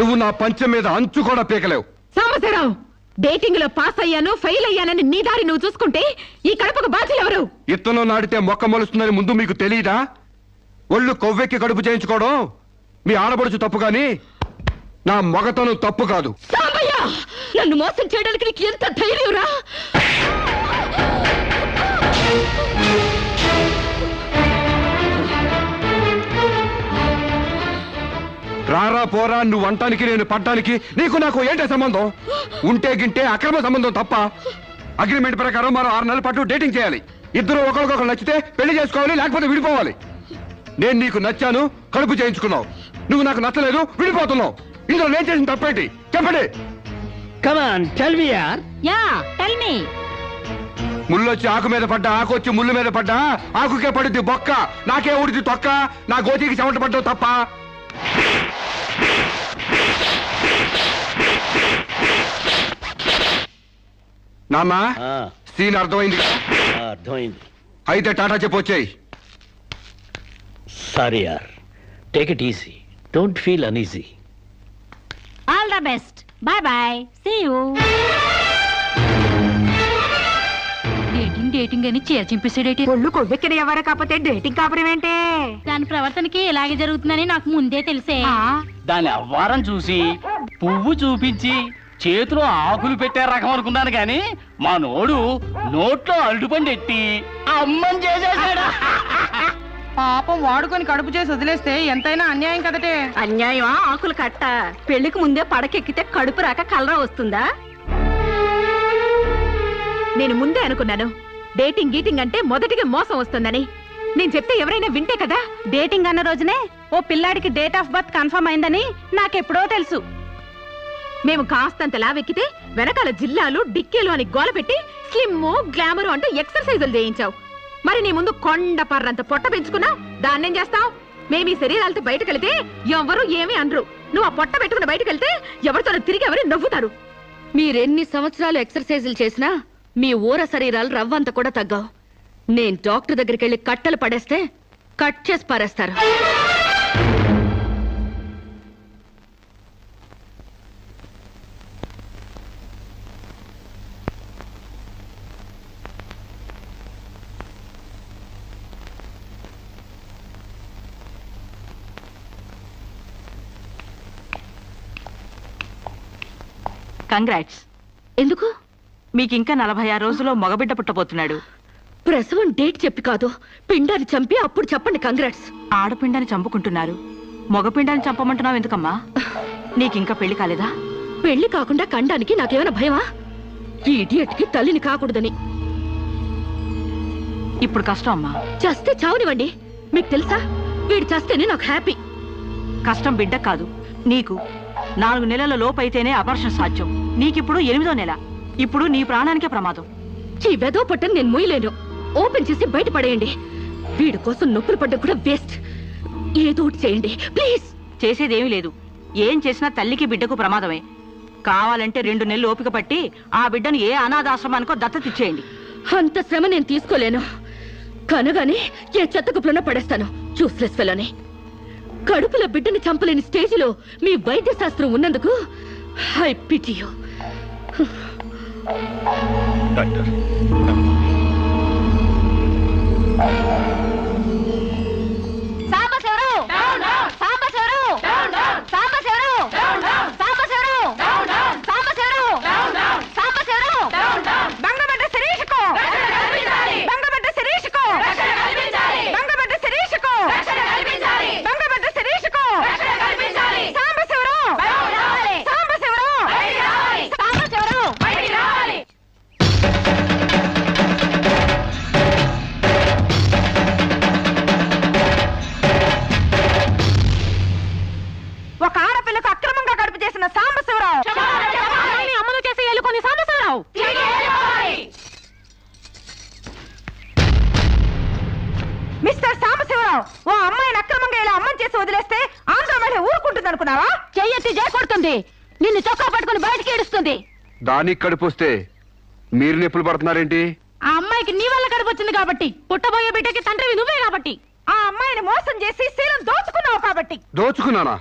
నువ్వు నా పంచం మీద అంచు కూడా పీకలేవు. సాంబశివరావు, డేటింగ్ లో పాస్ అయ్యాను ఫెయిల్ అయ్యానని నీ దారి నువ్వు చూసుకుంటే ఈ కడుపుకు బాధ్యులు ఎవరు? ఇత్తనం నాటితే మొక్క మొలుస్తుందని ముందు మీకు తెలియదా? ఒళ్ళు కొవ్వెక్కి కడుపు చేయించుకోవడం మీ ఆడబడుచు తప్పు గాని నా మొగతనం తప్పు కాదు. సాంబయ్య, నన్ను మోసం చేయడానికి నీకు ఎంత ధైర్యం రా? రారా పోరా నువ్వు అంటానికి నేను పడ్డానికి నీకు నాకు ఏంటే సంబంధం? ఉంటే గింటే అక్రమ సంబంధం తప్ప. అగ్రిమెంట్ ప్రకారం మరో 6 నెలల పాటు డేటింగ్ చేయాలి. ఇద్దరు ఒకరికొకరు నచ్చితే పెళ్లి చేసుకోవాలి, లేకపోతే విడిపోవాలి. నేను నీకు నచ్చాను, కడుపు చేయించుకున్నావు. నువ్వు నాకు నచ్చలేదు, విడిపోతున్నావు. ఇందులో నేను చేసిన తప్పేంటి చెప్పండి. ముళ్ళొచ్చి ఆకు మీద పడ్డా, ఆకు వచ్చి ముళ్ళు మీద పడ్డా, ఆకుకే పడుద్ది బొక్క, నాకే ఊడిది తొక్క. నా గోతికి చెమట పడ్డావు తప్ప. నామా సీన్ అర్థమైంది? అర్థమైంది. అయితే టాటా చెప్పొచ్చాయి. సారీ యార్, take it easy, don't feel uneasy. All the best, bye bye, see you. Dating అని చింపేసాడేటి. ఒళ్ళు కొవ్వెక్కిన ఎవరు కాకపోతే డేటింగ్ కాపురం ఏంటే? దాని ప్రవర్తనకి ఇలాగే జరుగుతుందని నాకు ముందే తెలిసే. దాని అవ్వారం చూసి పువ్వు చూపించి చేతిలో ఆకులు పెట్టే రకం అనుకున్నాను గాని మా నోడు నోట్లో అరటిపండు ఎట్టి అమ్మని చేసేసాడు. పాపం వాడుకొని కడుపు చేసి వదిలేస్తే ఎంతైనా అన్యాయం కదటే. అన్యాయమా? ఆకులు కట్ట. పెళ్లికి ముందే పడకెక్కితే కడుపు రాక కలరా వస్తుందా? నేను ముందే అనుకున్నాను డేటింగ్ గీటింగ్ అంటే మొదటిగా మోసం వస్తుందని. నేను చెప్తే ఎవరైనా వింటే కదా. డేటింగ్ అన్న రోజునే ఓ పిల్లాడికి డేట్ ఆఫ్ బర్త్ కన్ఫర్మ్ అయిందని నాకెప్పుడో తెలుసు. మేము కాస్తంత లావెక్కితే వెనకాల జిల్లాలు డిక్కీలు అని గోల పెట్టి స్లిమ్ గ్లామర్ అంటూ ఎక్సర్సైజులు చేయించావు. మరి నీ ముందు కొండ పర్రంత పొట్ట పెంచుకున్నావు. దాన్నేం చేస్తావు? మేము ఈ శరీరాలతో బయటకెళ్తే ఎవరు ఏమీ అనరు. నువ్వు ఆ పొట్ట పెట్టుకుని బయటకెళ్తే ఎవరితో తిరిగి ఎవరు నవ్వుతారు. మీరెన్ని సంవత్సరాలు ఎక్సర్సైజులు చేసినా మీ ఊర శరీరాలు రవ్వంత కూడా తగ్గావు. నేను డాక్టర్ దగ్గరికి వెళ్ళి కట్టలు పడేస్తే కట్ చేసి పారేస్తారు. కంగ్రాట్స్. ఎందుకు? మీకింకా 46 రోజుల్లో మగబిడ్డ పుట్టబోతున్నాడు. ప్రసవం డేట్ చెప్పి కాదు, పిండాన్ని చంపి అప్పుడు చెప్పండి కంగ్రాట్స్. ఆడపిండాన్ని చంపుకుంటున్నారు, మగపిండాన్ని చంపమంటున్నావు ఎందుకమ్మా? నీకింకా పెళ్లి కాలేదా? పెళ్లి కాకుండా కండానికి నాకేమైనా భయమా? ఈ ఇడియట్ కి తల్లిని కాకూడదని. ఇప్పుడు కష్టం అమ్మా. చస్తే చావునివ్వండి. మీకు తెలుసా, వీడు చస్తేనే నాకు హ్యాపీ. కష్టం బిడ్డ కాదు నీకు. 4 నెలల లోపైతేనే అపర్షన్ సాధ్యం. నీకిప్పుడు 8వ నెల. ఇప్పుడు నీ ప్రాణానికే ప్రమాదం. ఈ వెదో పట్టని నేను మొయ్యలేను. ఓపెన్ చేసి బయట పడేయండి. వీడి కోసం నొప్పులు పడ్డం కూడా వేస్ట్. ఏదో ఒకటి చేయండి ప్లీజ్. చేసేదేమీ లేదు. ఏం చేసినా తల్లికి బిడ్డకు ప్రమాదమే. కావాలంటే 2 నెలలు ఓపిక పట్టి ఆ బిడ్డను ఏ అనాథాశ్రమానికో దత్తతిచ్చేయండి. అంత శ్రమ నేను తీసుకోలేను. కనగానే ఏ చెత్తకుప్పులోనే పడేస్తాను. చూస్లెస్ ఫెలోని. కడుపులో బిడ్డని చంపలేని స్టేజిలో మీ వైద్య శాస్త్రం ఉన్నందుకు I pity you. Doctor mister Sambasivarao, ఓ అమ్మాయిని అక్రమంగా ఇలా అమ్మని చేసి వదిలేస్తే ఆంధ్ర మహిళ ఊరుకుంటుంది అనుకున్నావా? చెయ్యెత్తి చేకొడుతుంది. నిన్ను చొక్కా పట్టుకుని బయటికి ఏడుస్తుంది. దానికి కడుపు వస్తే మీరు నొప్పులు పడుతున్నారేంటి? ఆ అమ్మాయికి నీ వల్ల కడుపు వచ్చింది కాబట్టి, పుట్టబోయే బిడ్డకి తండ్రివి నువ్వే కాబట్టి. ఆ అమ్మాయిని మోసం చేసి శీలం దోచుకున్నావు కాబట్టి. దోచుకున్నానా?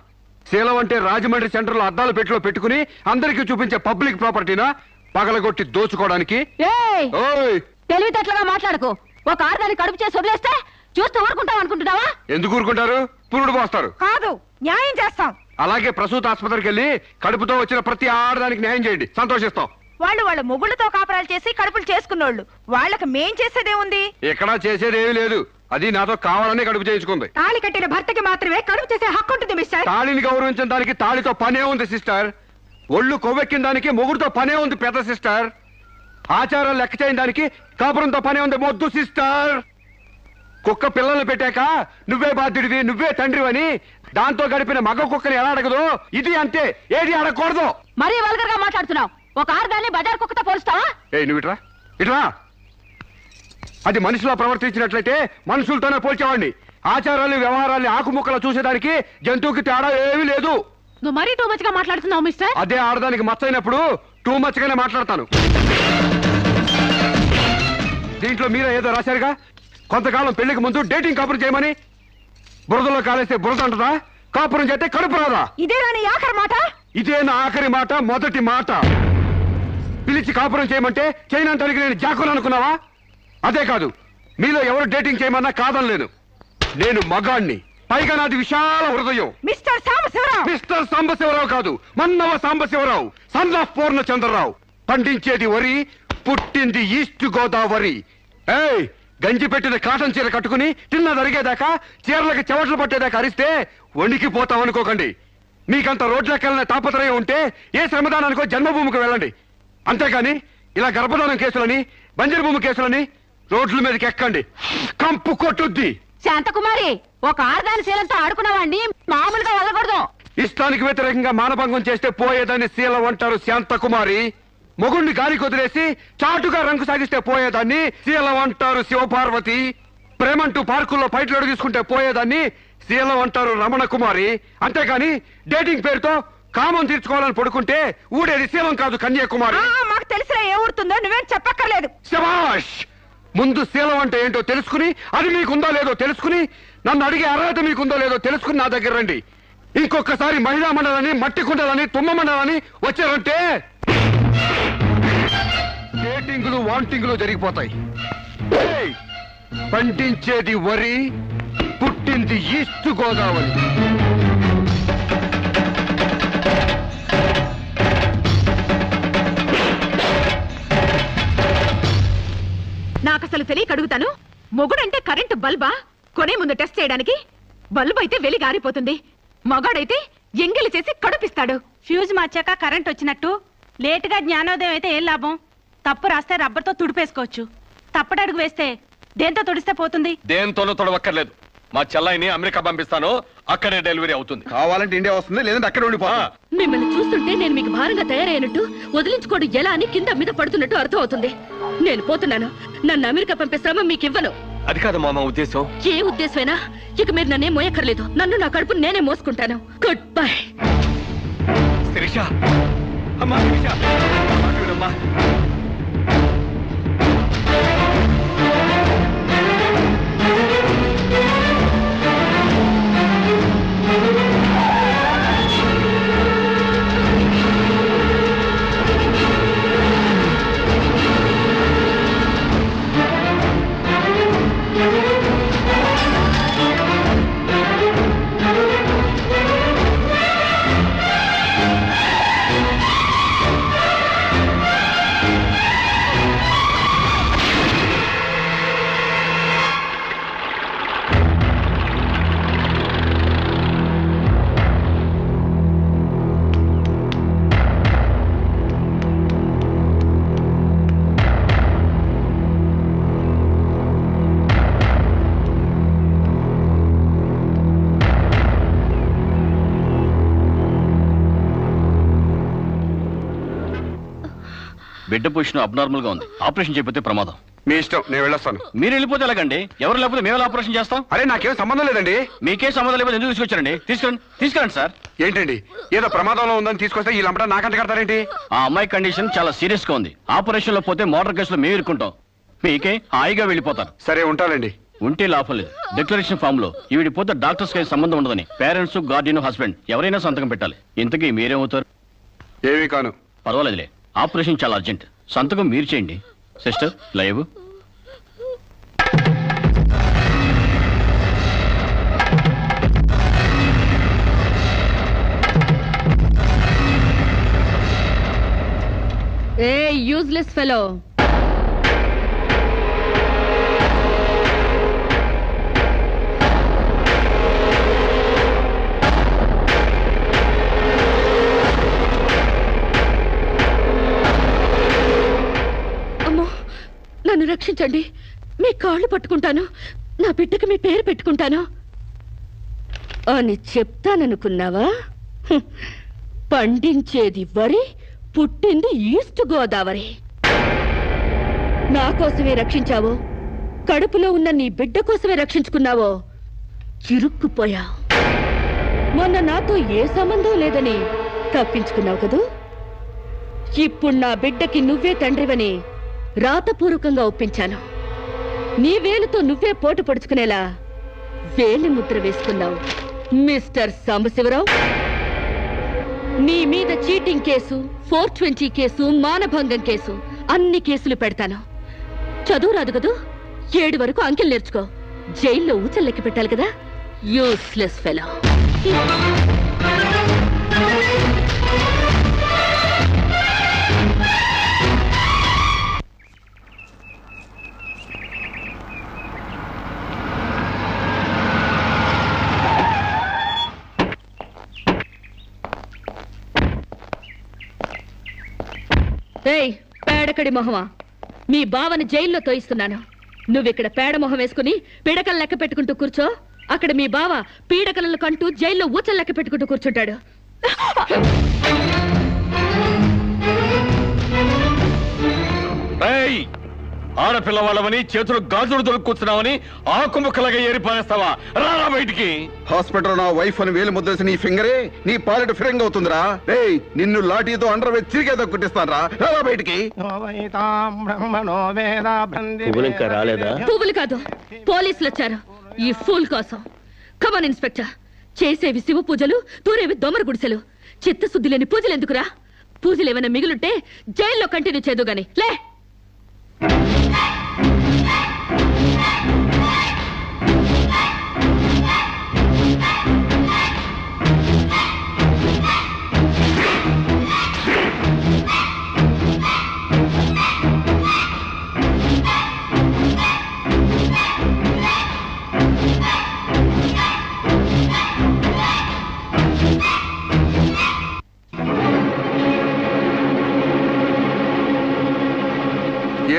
శీలం అంటే రాజమండ్రి సెంటర్ లో అద్దాలు పెట్టిలో పెట్టుకుని అందరికీ చూపించే పబ్లిక్ ప్రాపర్టీనా పగలగొట్టి దోచుకోవడానికి? ఓయ్ తెలివితేటలుగా మాట్లాడకు. ఒక ఆడదాన్ని కడుపు చేసి వదిలేస్తే చూస్తూ ఊరుకుంటాం అనుకుంటున్నావా? ఎందుకు ఊరుకుంటారు? పురుడు పోస్తారు. కాదు, న్యాయం చేస్తాం. అలాగే ప్రసూత ఆసుపత్రికి వెళ్ళి కడుపుతో వచ్చిన ప్రతి ఆడదానికి న్యాయం చేయండి, సంతోషిస్తాం. వాళ్ళు వాళ్ళ మొగుళ్ళతో కాపురాలు చేసి కడుపులు చేసుకున్నోళ్ళు, వాళ్ళకి మేం చేసేదే ఉంది. ఎక్కడా చేసేదేమీ లేదు. అది నాతో కావాలని కడుపు చేయించుకుంది. తాళి కట్టిన భర్తకి మాత్రమే కడుపు చేసే హక్కు ఉంటుంది మిస్టర్. తాళిని గౌరవించిన దానికి తాళితో పనే ఉంది సిస్టర్. ఒళ్ళు కొవ్వెక్కిన దానికి మొగుడుతో పనే ఉంది పెద్ద సిస్టర్. ఆచారాలు లెక్క చేయని దానికి కాపురంతో పనే ఉంది మొద్దు సిస్టర్. కుక్క పిల్లలు పెట్టాక నువ్వే బాధ్యుడివి, నువ్వే తండ్రివని దాంతో గడిపిన మగ కుక్కని ఎలా అడగదు, ఇది అంతే. ఏది అడగకూడదు. మరీ వల్గర్ గా మాట్లాడుతున్నావు. ఒక ఆడదాన్ని బజార్ కుక్కతో పోలుస్తావా? నువ్వు ఇట్రా ఇట్రా. అది మనిషిలో ప్రవర్తించినట్లయితే మనుషులతోనే పోల్చేవాడిని. ఆచారాలు వ్యవహారాల్ని ఆకుముక్కలు చూసేదానికి జంతువుకి తేడా ఏమీ లేదు. నువ్వు మరీ టూ మచ్ గా మాట్లాడుతున్నావు మిస్టర్. అదే ఆడదానికి మచ్చైనప్పుడు టూ మచ్ గానే మాట్లాడతాను. దీంట్లో మీరే ఏదో రాశారుగా, కొంతకాలం పెళ్లికి ముందు డేటింగ్ కాపురం చేయమని. బురదలో కాలేస్తే బురద అంటదా, కాపురం చేస్తే కడుపు రాదా? ఇదేనా నీ ఆఖరి మాట? ఇదే నా ఆఖరి మాట, మొదటి మాట. పిలిచి కాపురం చేయమంటే చేయనంటానికి నేను జాకులు అనుకున్నావా? అదే కాదు, మీలో ఎవరు డేటింగ్ చేయమన్నా కాదనలేను. నేను మగాణ్ణి, పైగా నాది విశాల హృదయం. మిస్టర్ సాంబశివరావు. మిస్టర్ సాంబశివరావు కాదు, మన్నవ సాంబశివరావు, సన్ ఆఫ్ పూర్ణచంద్రరావు. పండించేది వరి, పుట్టింది ఈస్ట్ గోదావరి. ఏయ్, గంజి పెట్టిన కాటన్ చీర కట్టుకుని తిన్నది అరిగేదాకా, చీరలకి చెవట్లు పట్టేదాకా అరిస్తే వణికిపోతాం అనుకోకండి. మీకంత రోడ్లెక్కాలనే తాపత్రయం ఉంటే ఏ శ్రమదానానికో జన్మభూమికి వెళ్ళండి. అంతేకాని ఇలా గర్భధానం కేసులని, బంజరు భూమి కేసులని రోడ్ల మీదకి ఎక్కండి, కంపు కొట్టుద్ది. శాంతకుమారి, ఒక ఆడదాని శీలంతో ఆడుకున్నావాడిని మామూలుగా వెళ్ళకూడదు. ఇష్టానికి వ్యతిరేకంగా మానభంగం చేస్తే పోయేదాన్ని శీలం అంటారు శాంతకుమారి. మొగుణ్ణి గాలికి వదిలేసి చాటుగా రంగు సాగిస్తే పోయేదాన్ని శీలం అంటారు శివపార్వతి. ప్రేమంటూ పార్కుల్లో పైట్లు తీసుకుంటే పోయేదాన్ని శీలం అంటారు రమణ కుమారి. అంతేగాని డేటింగ్ పేరుతో కామం తీర్చుకోవాలని పడుకుంటే ఊడేది శీలం కాదు కన్యాకుమారి. మాకు తెలిసినా ఏ ఊరుతుందో నువ్వేం చెప్పక్కర్లేదు. శభాష్! ముందు శీలం అంటే ఏంటో తెలుసుకుని, అది మీకుందో లేదో తెలుసుకుని, నన్ను అడిగే అర్హత మీకుందో లేదో తెలుసుకుని నా దగ్గర రండి. ఇంకొకసారి మహిళా మండలని, మట్టి కుండలని, తుమ్మ మండలని వచ్చారంటే డేటింగులు వాంటింగులు జరిగిపోతాయి. ఏయ్! పండించేది వరి, పుట్టింది ఈస్ట్ గోదావరి. నాకసలు తెలియక అడుగుతాను, మొగుడంటే కరెంటు బల్బా? కొనే ముందు టెస్ట్ చేయడానికి. బల్బు అయితే వెలి గారిపోతుంది, మగాడైతే ఎంగిలి చేసి కడుపిస్తాడు. ఫ్యూజ్ మార్చాక కరెంట్ వచ్చినట్టు లేటుగా జ్ఞానోదయం అయితే ఏం లాభం? తప్పు రాస్తే రబ్బర్తో తుడిపేసుకోవచ్చు, తప్పటడుగు వేస్తే దేంతో తుడిస్తే పోతుంది? దేంతోనూ తొడవక్కర్లేదు. మా చెల్లాయిని అమెరికా పంపిస్తాను, అక్కడే డెలివరీ అవుతుంది. కావాలంటే ఇండియా వస్తుంది, లేదంటే అక్కడ ఉండిపో. మిమ్మల్ని చూస్తుంటే నేను మీకు భారంగా తయారైనట్టు, వదిలించుకోవడం ఎలా అని కింద మీద పడుతున్నట్టు అర్థం అవుతుంది. నేను పోతున్నాను. నన్ను అమెరికా పంపే శ్రమ మీకు ఇవ్వను. అది కాదు మామ ఉద్దేశం. ఏ ఉద్దేశమైనా ఇక మీరు నన్నే మోయక్కర్లేదు. నన్ను నా కడుపు నేనే మోసుకుంటాను. Good bye. శిరీష, అమ్మా శిరీష, మాట వినమ్మా. బిడ్డ పొజిషన్ అబ్నార్మల్ గా ఉంది. ఆపరేషన్ చేయకపోతే ప్రమాదం. మీ ఇష్టం, నేను వెళ్ళొస్తాను. మీరు వెళ్ళిపోతే ఎలాగండి? ఎవరు లేకపోతే మేము ఆపరేషన్ చేస్తాం. అరే నాకేం సంబంధం లేదండి. మీకే సంబంధం లేకపోతే ఎందుకు తీసుకొచ్చారండి? తీసుకురండి సార్. ఏంటండి, ఏదో ప్రమాదంలో ఉందని తీసుకొస్తే ఈ లంపట నాకంట కడతారేంటి? ఆ అమ్మాయి కండిషన్ చాలా సీరియస్ గా ఉంది. ఆపరేషన్ లో పోతే మోటార్ కేసులో మేము ఇరుక్కుంటాం. మీకే హాయిగా వెళ్ళిపోతారు. సరే ఉంటానండి. ఉంటే లాభం లేదు. డిక్లరేషన్ ఫామ్ లో ఈవిడి పోతే డాక్టర్స్ కి సంబంధం ఉండదని పేరెంట్స్, గార్డియన్, హస్బెండ్ ఎవరైనా సంతకం పెట్టాలి. ఇంతకీ మీరేమవుతారు? ఏమీ కాను. పర్వాలేదులే, ఆపరేషన్ చాలా అర్జెంట్. సంతకం మీరు చేయండి. Sister live. ఏ యూజ్లెస్ ఫెలో, అమ్మో నన్ను రక్షించండి. మీ కాళ్ళు పట్టుకుంటాను, నా బిడ్డకి మీ పేరు పెట్టుకుంటాను అని చెప్తాననుకున్నావా? హ్మ్. పండించేది వరి, పుట్టింది ఈస్ట్ గోదావరి. నా కోసమే రక్షించావో, కడుపులో ఉన్న నీ బిడ్డ కోసమే రక్షించుకున్నావో చిరుక్కుపోయావు. మొన్న నాతో ఏ సంబంధం లేదని తప్పించుకున్నావు కదూ. ఇప్పుడు నా బిడ్డకి నువ్వే తండ్రివని రాతపూర్వకంగా ఒప్పించాను. నీ వేలుతో నువ్వే పోటు పొడుచుకునేలా వేలి ముద్ర వేసుకున్నావు మిస్టర్ సాంబశివరావు. నీ మీద చీటింగ్ కేసు, 420 కేసు, మానభంగం కేసు, అన్ని కేసులు పెడతాను. చదువు రాదు కదూ, 7 వరకు అంకెలు నేర్చుకో. జైల్లో ఊచలు లెక్క పెట్టాలి కదా. Useless fellow. ఏయ్ పేడకడి మొహమా, మీ బావని జైల్లో తోయిస్తున్నాను. నువ్విక్కడ పేడ మొహం వేసుకుని పిడకలు లెక్క పెట్టుకుంటూ కూర్చో. అక్కడ మీ బావ పీడకలను కంటూ జైల్లో ఊచలు లెక్క పెట్టుకుంటూ కూర్చుంటాడు. ఏయ్! ఆడపిల్ల వాళ్ళవని చేతులు గాజులు దొరుకుతున్నావని ఆకు ముక్కలుగా ఏరిపారేస్తావా? రారా బయటికి. హాస్పిటల్ నా వైఫ్ అని వేలు ముద్దేసి నీ ఫింగరే నీ పాలిట ఫిరంగ్ అవుతుందిరా. ఏయ్ నిన్ను లాఠీతో అండర్ వేసి చిరిగేదో కుట్టిస్తాను రా. రారా బయటికి. పువ్వులు ఇంకా రాలేదా? పువ్వులు కాదు, పోలీసులు వచ్చారు ఈ ఫూల్ కోసం. Come on inspector. చేసేవి శివ పూజలు, తూరేవి దొమర గుడిసెలు. చిత్తశుద్ధి లేని పూజలు ఎందుకురా? పూజలు ఏమైనా మిగులుంటే జైల్లో కంటిన్యూ చేదు గాని లే.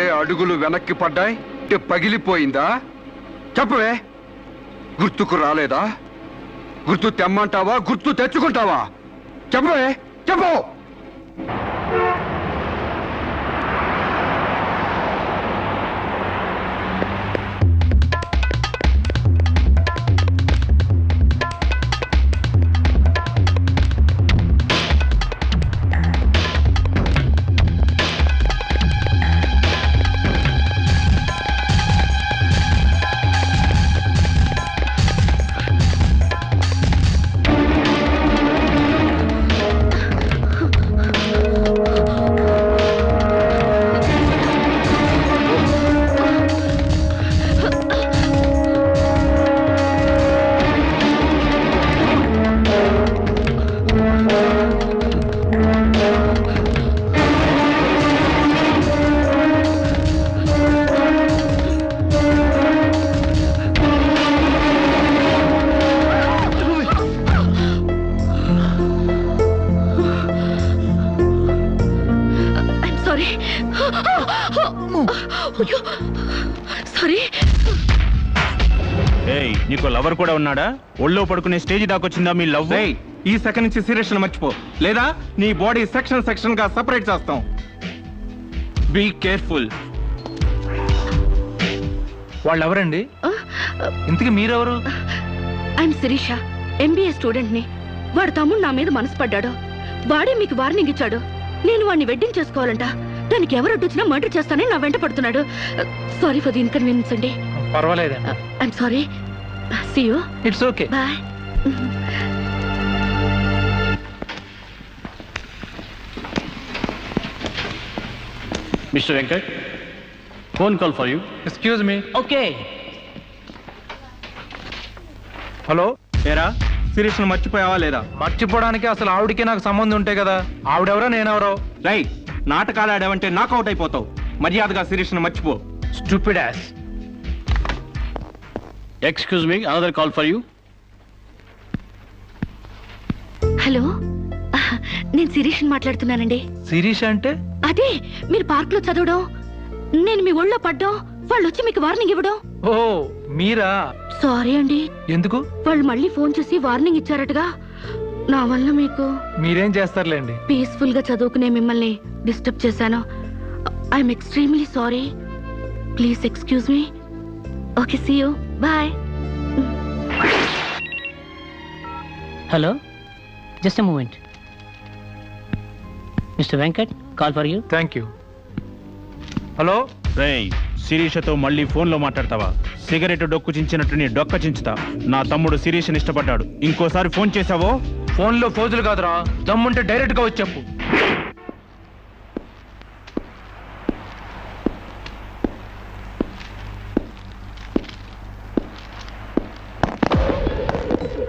ఏ అడుగులు వెనక్కి పడ్డాయి? పగిలిపోయిందా? చెప్పవే. గుర్తుకు రాలేదా? గుర్తు తెమ్మంటావా, గుర్తు తెచ్చుకుంటావా? చెప్పవే, చెప్పు. సారీ. ఏయ్ నీకు లవర్ కూడా ఉన్నాడా? ఒళ్ళో పడుకునే స్టేజ్ దాకొచ్చిందా మీ లవ్? ఈ సెకండ్ నుంచి సీరియస్ మర్చిపో, లేదా నీ బాడీ సెక్షన్ సెక్షన్ గా సెపరేట్ చేస్తాం. Be careful. వాళ్ళు ఎవరండి? ఇంతకీ మీరెవరు? ఐఎమ్ శిరీష, ఎంబీఏ స్టూడెంట్ ని. వాడు తమ్ముడు నా మీద మనసు పడ్డాడు. వాడే మీకు వార్నింగ్ ఇచ్చాడు. నేను వాడిని వెడ్డింగ్ చేసుకోవాలంట. దానికి ఎవరు అడ్డొచ్చినా మర్డర్ చేస్తానని నా వెంట పడుతున్నాడు. సారీ ఫర్ ది ఇన్కన్వీనియన్స్ అండి. పర్వాలేదండి. I'm sorry. See you. It's okay. Bye. Mister Venkat, phone call for you. Excuse me. Okay. Hello, ఏరా శిరీష్ను మర్చిపోయావా లేదా? మర్చిపోవడానికి అసలు ఆవిడకి నాకు సంబంధం ఉంటే కదా. ఆవిడెవరో నేనెవరో. రై, నాటకాలు ఆడావంటే నాకౌట్ అయిపోతావు. మర్యాదగా శిరీష్ను మర్చిపో. Stupid ass. Excuse me, another call for you. Hello, నేను శిరీష్ని మాట్లాడుతున్నానండి. శిరీష్ అంటే? అదే మీరు పార్క్ లో చదవడం, నేను మీ ఒళ్ళో పడ్డం, వాళ్ళు వచ్చి మీకు వార్నింగ్ ఇవ్వడం. ఓ మీరా? సారీ అండి. ఎందుకు? వాళ్ళు మళ్ళీ ఫోన్ చేసి వార్నింగ్ ఇచ్చారటగా. నా వల్ల మీకు. మీరేం చేస్తారులేండి. పీస్ఫుల్ గా చదువుకునే మిమ్మల్ని డిస్టర్బ్ చేశాను. I'm extremely sorry. Please excuse me. Okay, see you. Bye. Hello, just a moment. Mister Venkat, call for you. Thank you. Hello. రేయ్, శిరీషతో మళ్ళీ ఫోన్లో మాట్లాడతావా? సిగరెట్ డొక్కు చించినట్టు నీ డొక్క చించుతా. నా తమ్ముడు శిరీష్ని ఇష్టపడ్డాడు. ఇంకోసారి ఫోన్ చేసావో ఫోన్లో ఫోజులు కాదురా, దమ్ముంటే డైరెక్ట్ గా వచ్చి చెప్పు.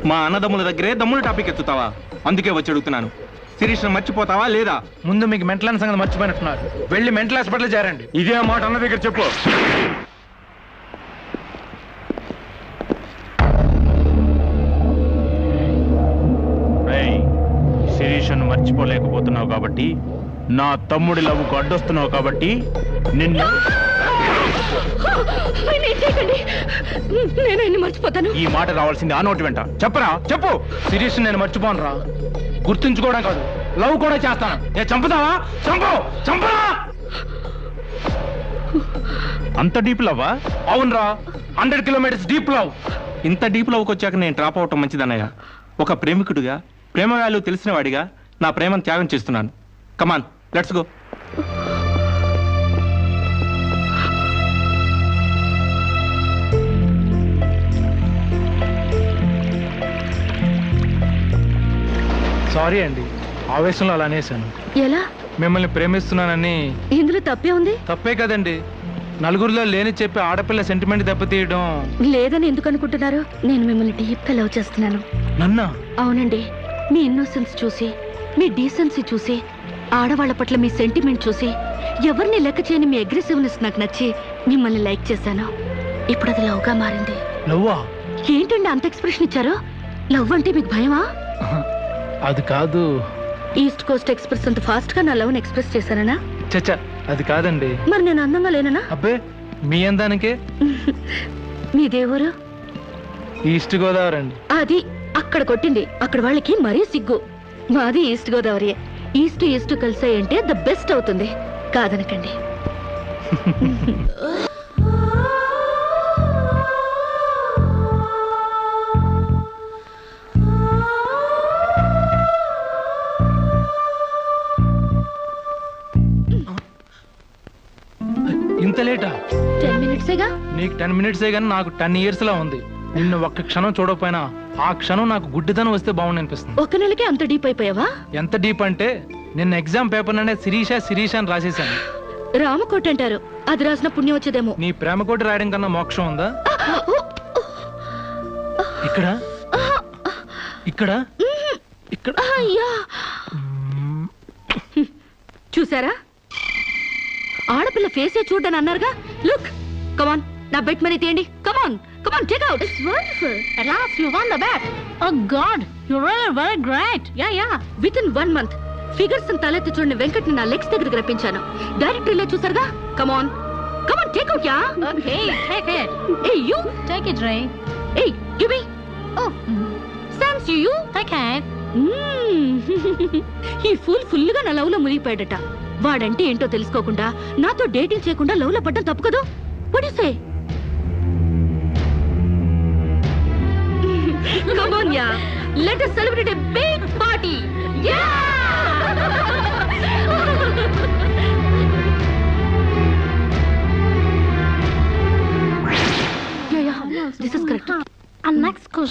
మా అన్నదమ్ముల దగ్గరే దమ్ముల టాపిక్ ఎత్తుతావా? అందుకే వచ్చి అడుగుతున్నాను, శిరీష్ను మర్చిపోతావా లేదా? ముందు మీకు మెంటల్ సంగతి మర్చిపోయినట్టున్నారు. వెళ్ళి మెంటల్ హాస్పిటల్ చేరండి. ఇదే మాట అన్న దగ్గర చెప్పు. రేయ్, శిరీష్ను మర్చిపోలేకపోతున్నావు కాబట్టి, నా తమ్ముడి లవ్వుకు అడ్డొస్తున్నావు కాబట్టి నిన్ను. నేను ఆయన్ని మర్చిపోతాను. ఈ మాట రావాల్సింది ఆ నోటి వెంట. చెప్పరా, చెప్పు. శిరీష్ నేను మర్చిపోను రా. గుర్తుంచుకోవడం కాదు, లవ్ కూడా చేస్తాను. ఏ చంపుతావా? చంపు, చంపరా. అంత డీప్ లవ్వా? అవునరా, 100 కిలోమీటర్స్ డీప్ లవ్. ఇంత డీప్ లవ్కి వచ్చాక నేను డ్రాప్ అవటం మంచిదన్నయ్య. ఒక ప్రేమికుడిగా, ప్రేమ వాల్యూ తెలిసిన వాడిగా నా ప్రేమను త్యాగం చేస్తున్నాను. కమాన్, లెట్స్ గో. సారీ అండి, ఆవేశంలో అలా అనేసాను. ఎలా? మిమ్మల్ని ప్రేమిస్తున్నానని. ఇందులో తప్పే ఉంది? తప్పే కదండి. నలుగురిలో లేని చెప్పి ఆడపిల్ల సెంటిమెంట్ దెబ్బతీయడం. లేదని ఎందుకు అనుకుంటున్నారు? నేను మిమ్మల్ని డీప్ గా లవ్ చేస్తున్నాను. నన్నా? అవునండి. మీ ఇన్నోసెన్స్ చూసి, మీ డీసెన్సీ చూసి, ఆడవాళ్ల పట్ల మీ సెంటిమెంట్ చూసి, ఎవరిని లెక్క చేయని మీ అగ్రెసివ్నెస్ నాకు నచ్చి మిమ్మల్ని లైక్ చేశాను. ఇప్పుడు అది లవ్ గా మారింది. లవ్వా? ఏంటండి అంత ఎక్స్ప్రెషన్ ఇచ్చారు? లవ్ అంటే మీకు భయమా? అది కాదు. ఈస్ట్ కోస్ట్ ఎక్స్ప్రెస్ అంత ఫాస్ట్ గా నా లవ్ ఎక్స్ప్రెస్ చేశానా? చచ్చా, అది కాదండి. మరి నేను అందంగా లేనా? అబ్బే, మీ అందానికే. మీ దేవురు? ఈస్ట్ గోదావరి అండి. అది అక్కడ కొట్టింది. అక్కడ వాళ్ళకి మరీ సిగ్గు. మాది ఈస్ట్ గోదావరి. ఈస్ట్ ఈస్ట్ కలిసాయంటే ద బెస్ట్ అవుతుంది. కాదనకండి. ఇంత లేటా? 10 మినిట్సేగా. నీకు 10 మినిట్సే కానీ నాకు 10 ఇయర్స్ లా ఉంది. నిన్ను ఒక్క క్షణం చూడకపోయినా ఆ క్షణం నాకు గుడ్డిదనం వస్తే బాగుంది అనిపిస్తుంది. ఒక నెలకే అంత డీప్ అయిపోయావా? ఎంత డీప్ అంటే నిన్న ఎగ్జామ్ పేపర్ అనే శిరీష శిరీష అని రాసేసాను. రామకోట అంటారు, అది రాసిన పుణ్యం వచ్చేదేమో. నీ ప్రేమ కోటి రాయడం కన్నా మోక్షం ఉందా? ఇక్కడ ఇక్కడ ఇక్కడ. అయ్యా, చూసారా? ఆడపిల్ల ఫేసే చూడని అన్నారుగా. లుక్, కమాన్, నా బెట్ మనీ తీయండి. Come on, come on, take out. It's wonderful. At last you won the bet. Oh God, you're really very great. Yeah. With in 1 month figures తలెత్తి చూడని వెంకట్ ని నా లెగ్స్ దగ్గరికి రప్పించాను. డైరెక్ట్ రిలే చూసారుగా. Come on, come on, take out. Yeah. Okay, take it. Hey you Take it, Ray. Hey give me. Oh thanks you. Take it. ఈ full గా నా love లో మునిగిపోయాడట. వాడంటే ఏంటో తెలుసుకోకుండా నాతో డేటింగ్ చేయకుండా లవ్ లో పడ్డం తప్పు కదా? What you say? Come on, yeah. Let us celebrate a big party. Yeah!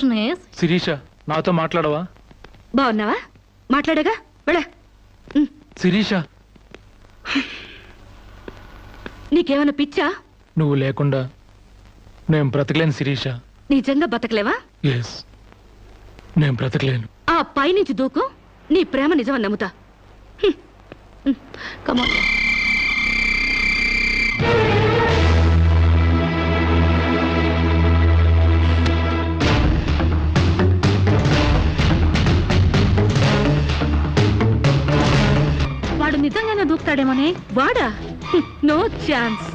Excuse me Shirisha నాతో మాట్లాడవా? బాగున్నావా? మాట్లాడగా వెళ్ళ. శిరీష నీకేమైనా పిచ్చా? నువ్వు లేకుండా నేను బ్రతకలేను శిరీష. నిజంగా బతకలేవా? ఎస్, నేను బ్రతకలేను. ఆ పైనుంచి దూకు, నీ ప్రేమ నిజమని నమ్ముతా. కమాన్. వాడు నిజంగానే దూకుతాడేమోనే. వాడా? No chance.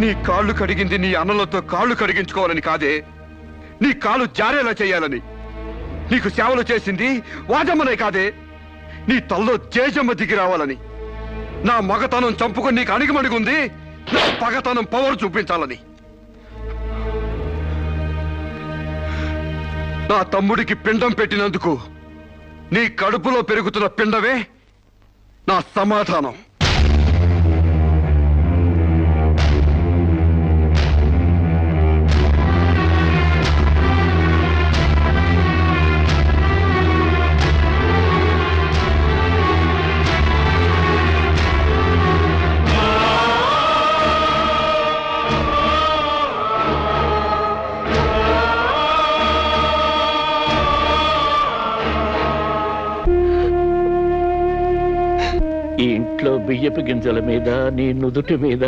నీ కాళ్ళు కడిగింది నీ అన్నలతో కాళ్ళు కడిగించుకోవాలని కాదే, నీ కాలు జారేలా చేయాలని. నీకు సేవలు చేసింది వాజమ్మనే కాదే, నీ తల్లో జేజమ్మ దిగి రావాలని. నా మగతనం చంపుకొని నీకు అణిగిమణిగుంది నా పగతనం పవర్ చూపించాలని. నా తమ్ముడికి పిండం పెట్టినందుకు నీ కడుపులో పెరుగుతున్న పిండమే నా సమాధానం. ఈ ఇంట్లో బియ్యపు గింజల మీద నీ నుదుటి మీద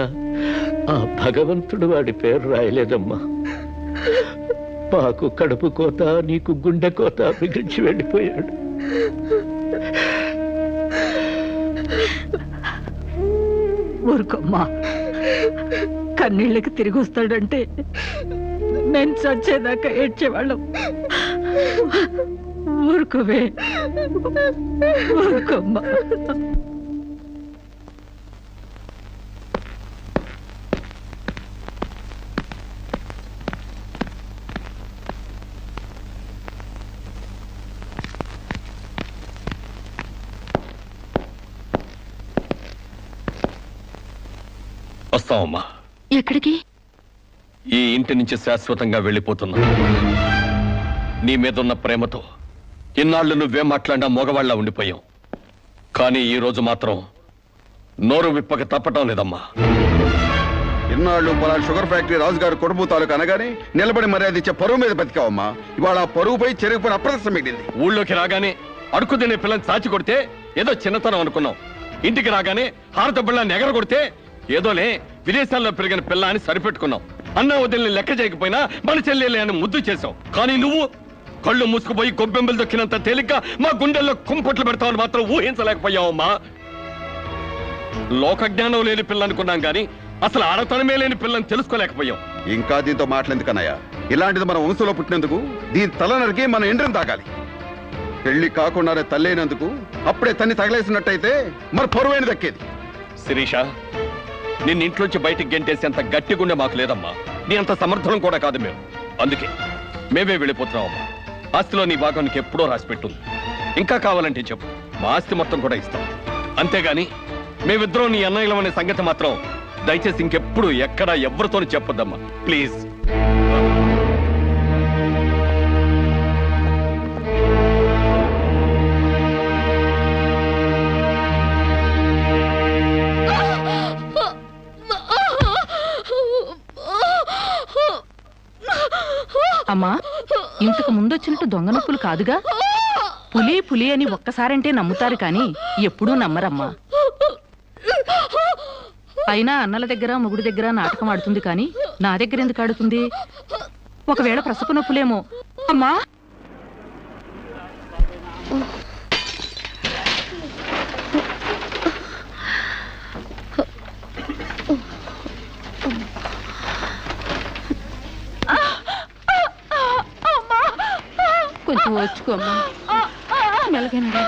ఆ భగవంతుడు వాడి పేరు రాయలేదమ్మా. మాకు కడుపు కోత, నీకు గుండె కోత మిగిల్చి వెళ్ళిపోయాడు. ఊరుకోమ్మా, కన్నీళ్ళకి తిరిగి వస్తాడంటే నేను చచ్చేదాకా ఏడ్చేవాళ్ళం. ఊరుకోవే, ఊరుకోమ్మా. వస్తామమ్మా. ఎక్కడికి? ఈ ఇంటి నుంచి శాశ్వతంగా వెళ్ళిపోతున్నా. నీ మీదున్న ప్రేమతో ఇన్నాళ్ళు నువ్వేం మాట్లాడినా మగవాళ్ళ ఉండిపోయాం. కానీ ఈ రోజు మాత్రం నోరు విప్పక తప్పటం లేదమ్మా. ఇన్నాళ్ళు పలా షుగర్ ఫ్యాక్టరీ రాజుగారు కొడుపు తాలూకు అనగానే నిలబడి మర్యాద ఇచ్చే పరువు మీద బతికావమ్మా. ఇవాళ ఆ పరువుపై చెరుగుపైన అప్రదర్శన మిగిలింది. ఊళ్ళోకి రాగానే అడుకు తినే పిల్లని చాచి కొడితే ఏదో చిన్నతనం అనుకున్నాం. ఇంటికి రాగానే హారత బిళ్ళని ఎగర కొడితే ఏదోలే విదేశాల్లో పెరిగిన పిల్ల అని సరిపెట్టుకున్నాం. అన్న వదిలిని లెక్క చేయకపోయినా మన చెల్లెలే అని ముద్దు చేసావు. కానీ నువ్వు కళ్ళు మూసుకుపోయి గొబ్బెంబలు దొక్కినంత తేలిగ్గా మా గుండెల్లో కుంపట్లు పెడతావని మాత్రం ఊహించలేకపోయావమ్మా. లోక జ్ఞానం లేని పిల్ల అనుకున్నాం కానీ అసలు ఆడతనమే లేని పిల్లని తెలుసుకోలేకపోయాం. ఇంకా దీంతో మాట్లాడేందుకన్నయ్య, ఇలాంటిది మన వంశంలో పుట్టినందుకు దీని తల నరికి మన ఎండ్రం తాగాలి. పెళ్లి కాకుండానే తల్లైనందుకు అప్పుడే తన్ని తగలేసినట్టయితే మరి పరువైన దక్కేది. శిరీష, నిన్ను ఇంట్లోంచి బయటికి గెంటేసేంత గట్టి గుండె మాకు లేదమ్మా. నీ అంత సమర్థనం కూడా కాదు మేము. అందుకే మేమే వెళ్ళిపోతున్నామమ్మా. ఆస్తిలో నీ భాగం నీకు ఎప్పుడో రాసి పెట్టుంది. ఇంకా కావాలంటే చెప్పు, మా ఆస్తి మొత్తం కూడా ఇస్తాం. అంతేగాని మేమిద్దరం నీ అన్నయ్యలం అనే సంగతి మాత్రం దయచేసి ఇంకెప్పుడు ఎక్కడ ఎవరితోనూ చెప్పొద్దమ్మా, ప్లీజ్. అమ్మా, ఇంతకు ముందొచ్చినట్టు దొంగ నొప్పులు కాదుగా? పులి పులి అని ఒక్కసారంటే నమ్ముతారు కానీ ఎప్పుడూ నమ్మరమ్మా. అయినా అన్నల దగ్గర మొగుడి దగ్గర నాటకం ఆడుతుంది కానీ నా దగ్గర ఎందుకు ఆడుతుంది? ఒకవేళ ప్రసవ నొప్పులేమో. అమ్మా, కొంచెం వచ్చుకోమ్మా, మెలగండి.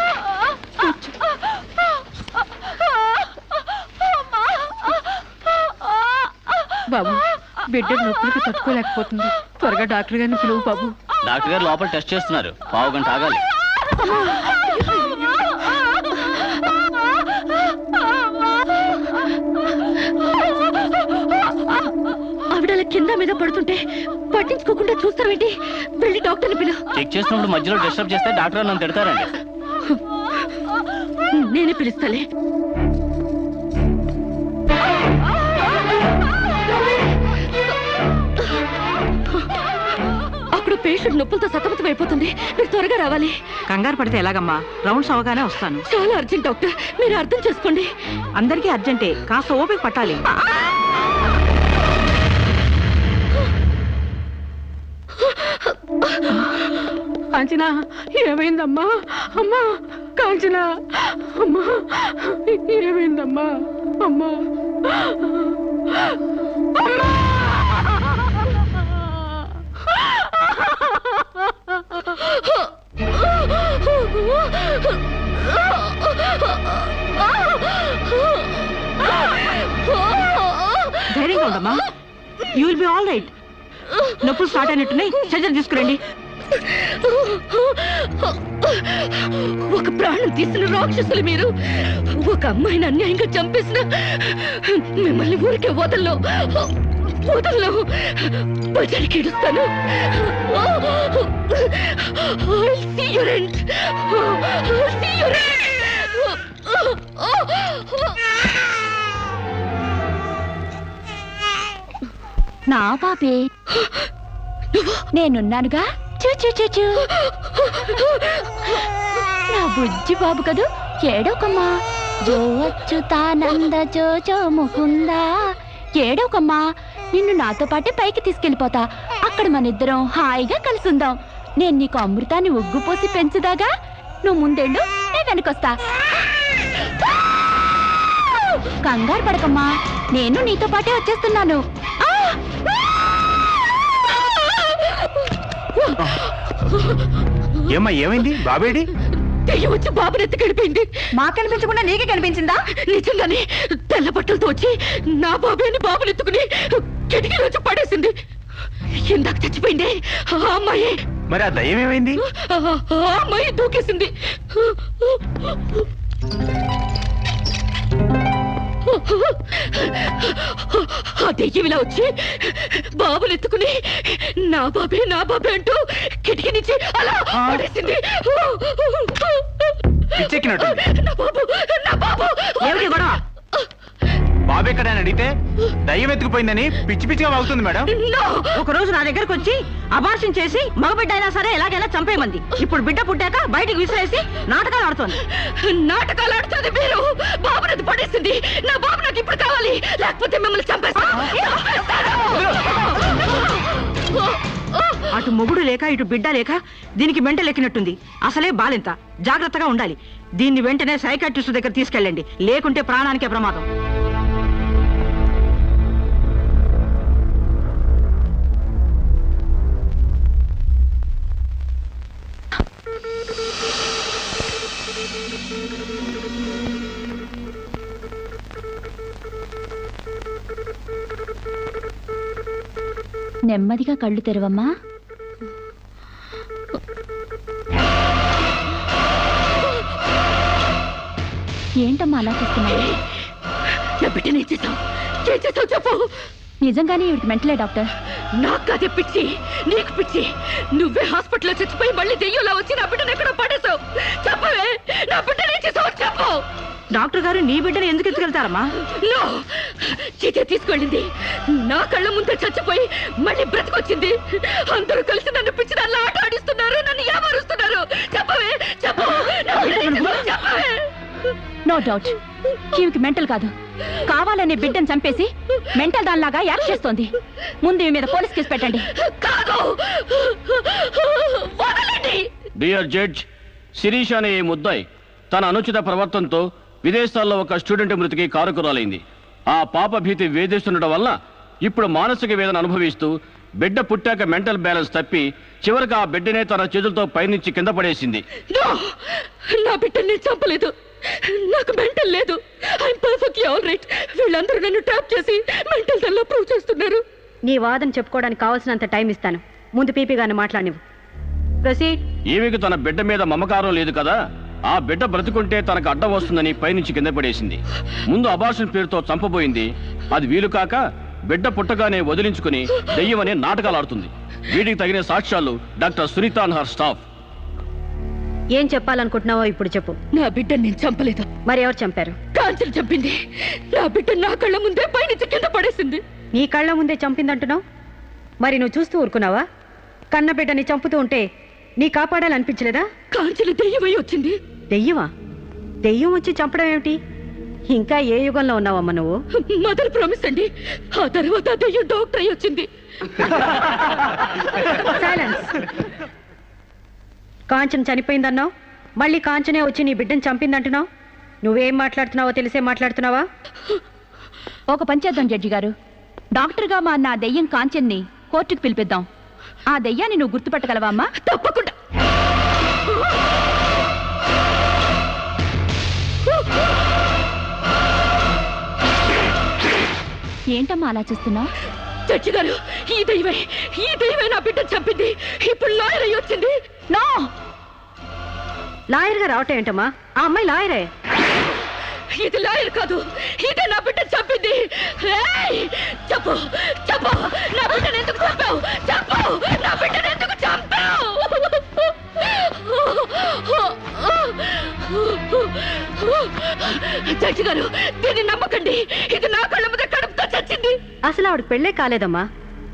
బాబు, బిడ్డ నొప్పులకి తట్టుకోలేకపోతుంది. త్వరగా డాక్టర్ గారిని పిలువు బాబు. డాక్టర్ గారు లోపల టెస్ట్ చేస్తున్నారు. పావు గంట ఆగాలి. కింద మీద పడుతుంటే పట్టించుకోకుండా చూస్తావేంటి? వెళ్ళి డాక్టర్ని పిలు. చెక్ చేసినప్పుడు మధ్యలో డిస్టర్బ్ చేస్తే డాక్టర్ నన్ను తిడతారండి. నేనే పిలుస్తాలే. అక్కడ పేషెంట్ నొప్పులతో సతమతం అయిపోతుంది. మీరు త్వరగా రావాలి. కంగారు పడితే ఎలాగమ్మా? రౌండ్స్ అవగానే వస్తాను. చాలా అర్జెంట్ డాక్టర్, మీరు అర్థం చేసుకోండి. అందరికీ అర్జెంటే, కాస్త ఓపిక పట్టాలి. కాంచనా, ఏమైందమ్మా? అమ్మా కాంచనా, అమ్మా ఏమైందమ్మా? అమ్మా ధైర్యంగా ఉండమ్మా. You will be all right. నొప్పులు స్టార్ట్ అయినట్టున్నాయి, సర్జరీ తీసుకురండి. ఒక ప్రాణం తీసిన రాక్షసులు మీరు. ఒక అమ్మాయిని అన్యాయంగా చంపేసిన మిమ్మల్ని ఊరికే వదల్లో బజారికి ఏడుస్తాను. I'll see your end. I'll see your end. నా పాపే, నేనున్నానుగా. చూ చూ చూ చూ. నా బుజ్జి బాబు కదూ, ఏడోకమ్మా. జో అచ్యుతానంద జో జో ముకుందా. ఏడోకమ్మా, నిన్ను నాతో పాటే పైకి తీసుకెళ్ళిపోతా. అక్కడ మనిద్దరం హాయిగా కలిసుందాం. నేను నీకు అమృతాన్ని ఉగ్గుపోసి పెంచుదాగా. నువ్వు ముందెళ్ళు, నేను వెనకొస్తా. కంగారు పడకమ్మా, నేను నీతో పాటే వచ్చేస్తున్నాను. ఏమ్మా, ఏమైంది? బాబేడి? దెయ్యం వచ్చి బాబుని ఎత్తి గడిపోయింది. మాకు కనిపించకుండా నీకే కనిపించిందా? నిజంగానే తెల్ల బట్టలతో వచ్చి నా బాబేని బాబుని ఎత్తుకుని కిటికీ వచ్చి పడేసింది. ఇందాక చచ్చిపోయింది ఆ అమ్మాయి. మరి ఆ దయ్యం ఏమైంది? ఆ అమ్మాయి దూకేసింది. ఆ దెయ్యం ఇలా వచ్చి బాబుని ఎత్తుకుని నా బాబే అంటూ కిటికీ నుంచి అలా పడేసింది. పిచ్చెక్కినట్టు. నా బాబు ఏమిటి గొడవ? బాబు ఎక్కడ అని అడిగితే దయ్యం ఎత్తుకుపోయిందని పిచ్చి పిచ్చిగా వాగుతుంది మేడం. ఒక రోజు నా దగ్గరకు వచ్చి అబార్షన్ చేసి మగబిడ్డ అయినా సరే ఎలాగైనా చంపేమంది. ఇప్పుడు బిడ్డ పుట్టాక బయటికి విసిరేసి నాటకాలు ఆడుతోంది. నాటకాలు ఆడుతుంది మీరు. బాబునది పడేసింది. నా బాబు నాకు ఇప్పుడు కావాలి, లేకపోతే మిమ్మల్ని చంపేస్తాను. అటు మొగుడు లేక ఇటు బిడ్డ లేక దీనికి మెంటల్ ఎక్కినట్టుంది. అసలే బాలింత, జాగ్రత్తగా ఉండాలి. దీన్ని వెంటనే సైకాట్రిస్ట్ దగ్గర తీసుకెళ్ళండి, లేకుంటే ప్రాణానికే ప్రమాదం. నెమ్మదిగా కళ్ళు తెరవమ్మా. ఏంటమ్మా అలా చూస్తున్నావు? నా బిడ్డని ఏం చేసావు చెప్పు. నిజంగానే ఇవిడికి మెంటలే డాక్టర్. నాకు అదే పిచ్చి, నీకు పిచ్చి. నువ్వే హాస్పిటల్లో చచ్చిపోయి మళ్ళీ దెయ్యంలా వచ్చి నా బిడ్డను ఎక్కడో పడేసావు. చెప్పవే, నా బిడ్డని ఏం చేసావు చెప్పు. డాక్టర్ గారు నీ బిడ్డను ఎందుకు ఎత్తుకెళ్తారమ్మా? నో, చీతే తీసుకెళ్ళింది. నా కళ్ళ ముందే చచ్చిపోయి మళ్ళీ బ్రతికొచ్చింది. అందరూ కలిసి నన్ను పిచ్చి దానిలో ఆట ఆడిస్తున్నారు, నన్ను ఏమారుస్తున్నారు. చెప్పవే, చెప్పు. నా బిడ్డని ఏం చేసావు చెప్పవే. నో డౌట్, ఈవికి మెంటల్ కాదు, కావాలనే బిడ్డను చంపేసి మెంటల్ దానిలాగా యాక్ట్ చేస్తోంది. ముందు ఈ మీద పోలీస్ కేసు పెట్టండి. డియర్ జడ్జ్, శిరీష్ అనే ఈ ముద్దాయి తన అనుచిత ప్రవర్తనతో విదేశాల్లో ఒక స్టూడెంట్ మృతికి కారకురాలైంది. ఆ పాప భీతి వేధిస్తుండటం వల్ల ఇప్పుడు మానసిక వేదన అనుభవిస్తూ బిడ్డ పుట్టాక మెంటల్ బ్యాలెన్స్ తప్పి చివరికి ఆ బిడ్డనే తన చేతులతో పైనుంచి కింద పడేసింది. నా బిడ్డని చంపలేదు, నాకు మెంటల్ లేదు. I'm perfectly all right. వీళ్ళందరూ నన్ను ట్యాప్ చేసి మెంటల్ దానిలో ప్రూవ్ చేస్తున్నారు. నీ వాదన చెప్పుకోవడానికి కావాల్సినంత టైం ఇస్తాను. ముందు పీపీ గారిని మాట్లాడినివ్వు. ప్రొసీడ్. ఈమెకు తన బిడ్డ మీద మమకారం లేదు కదా, ఆ బిడ్డ బ్రతుకుంటే తనకు అడ్డం వస్తుందని పైనుంచి కింద పడేసింది. ముందు అబార్షన్ పేరుతో చంపబోయింది. అది వీలు కాక బిడ్డ పుట్టగానే వదిలించుకుని దెయ్యమనే నాటకాలు ఆడుతుంది. వీటికి తగిన సాక్ష్యాలు doctor Sunitha and her staff. ఏం చెప్పాలనుకుంటున్నావో ఇప్పుడు చెప్పు. నా బిడ్డని నేను చంపలేదు. మరి ఎవరు చంపారు? కాంచెలు చంపింది. నా బిడ్డ నా కళ్ళ ముందే పైనుంచి కింద పడేసింది. నీ కళ్ళ ముందే చంపిందంటున్నావు, మరి నువ్వు చూస్తూ ఊరుకున్నావా? కన్న బిడ్డని చంపుతూ ఉంటే నీ కాపాడాలనిపించలేదా? కాంచెలు దెయ్యమై వచ్చింది. దెయ్యమా? దెయ్యం వచ్చి చంపడం ఏమిటి? ఇంకా ఏ యుగంలో ఉన్నావమ్మా నువ్వు? మదర్ ప్రామిస్ అండి. ఆ తర్వాత దెయ్యం డాక్టర్ అయి వచ్చింది. సైలెన్స్. కాంచన చనిపోయిందన్నావు, మళ్ళీ కాంచనే వచ్చి నీ బిడ్డను చంపిందంటున్నావు. నువ్వేం మాట్లాడుతున్నావో తెలిసే మాట్లాడుతున్నావా? ఒక పని చేద్దాం జడ్జి గారు, డాక్టర్గా మా నా దెయ్యం కాంచెన్ని కోర్టుకు పిలిపిద్దాం. ఆ దెయ్యాన్ని నువ్వు గుర్తుపట్టగలవా అమ్మా? తప్పకుండా. ఏంటమ్మా అలా చూస్తున్నావు? జడ్జి గారు, ఈ దైవే నా బిడ్డను చంపింది. ఇప్పుడు లాయర్ అయి వచ్చింది. నో, లాయర్గా రావటం ఏంటమ్మా? ఆ అమ్మాయి లాయరే. ఇది లాయర్ కాదు, ఇదే నా బిడ్డను చంపింది. ఏయ్, చెప్పు చెప్పు, నా బిడ్డను ఎందుకు చంపావు? చెప్పు, నా బిడ్డను ఎందుకు చంపావు? జడ్జి గారు, దీన్ని నమ్మకండి. ఇది నా కళ్ళ మీద కడుపుతో చచ్చింది. అసలు ఆవిడకి పెళ్ళే కాలేదమ్మా.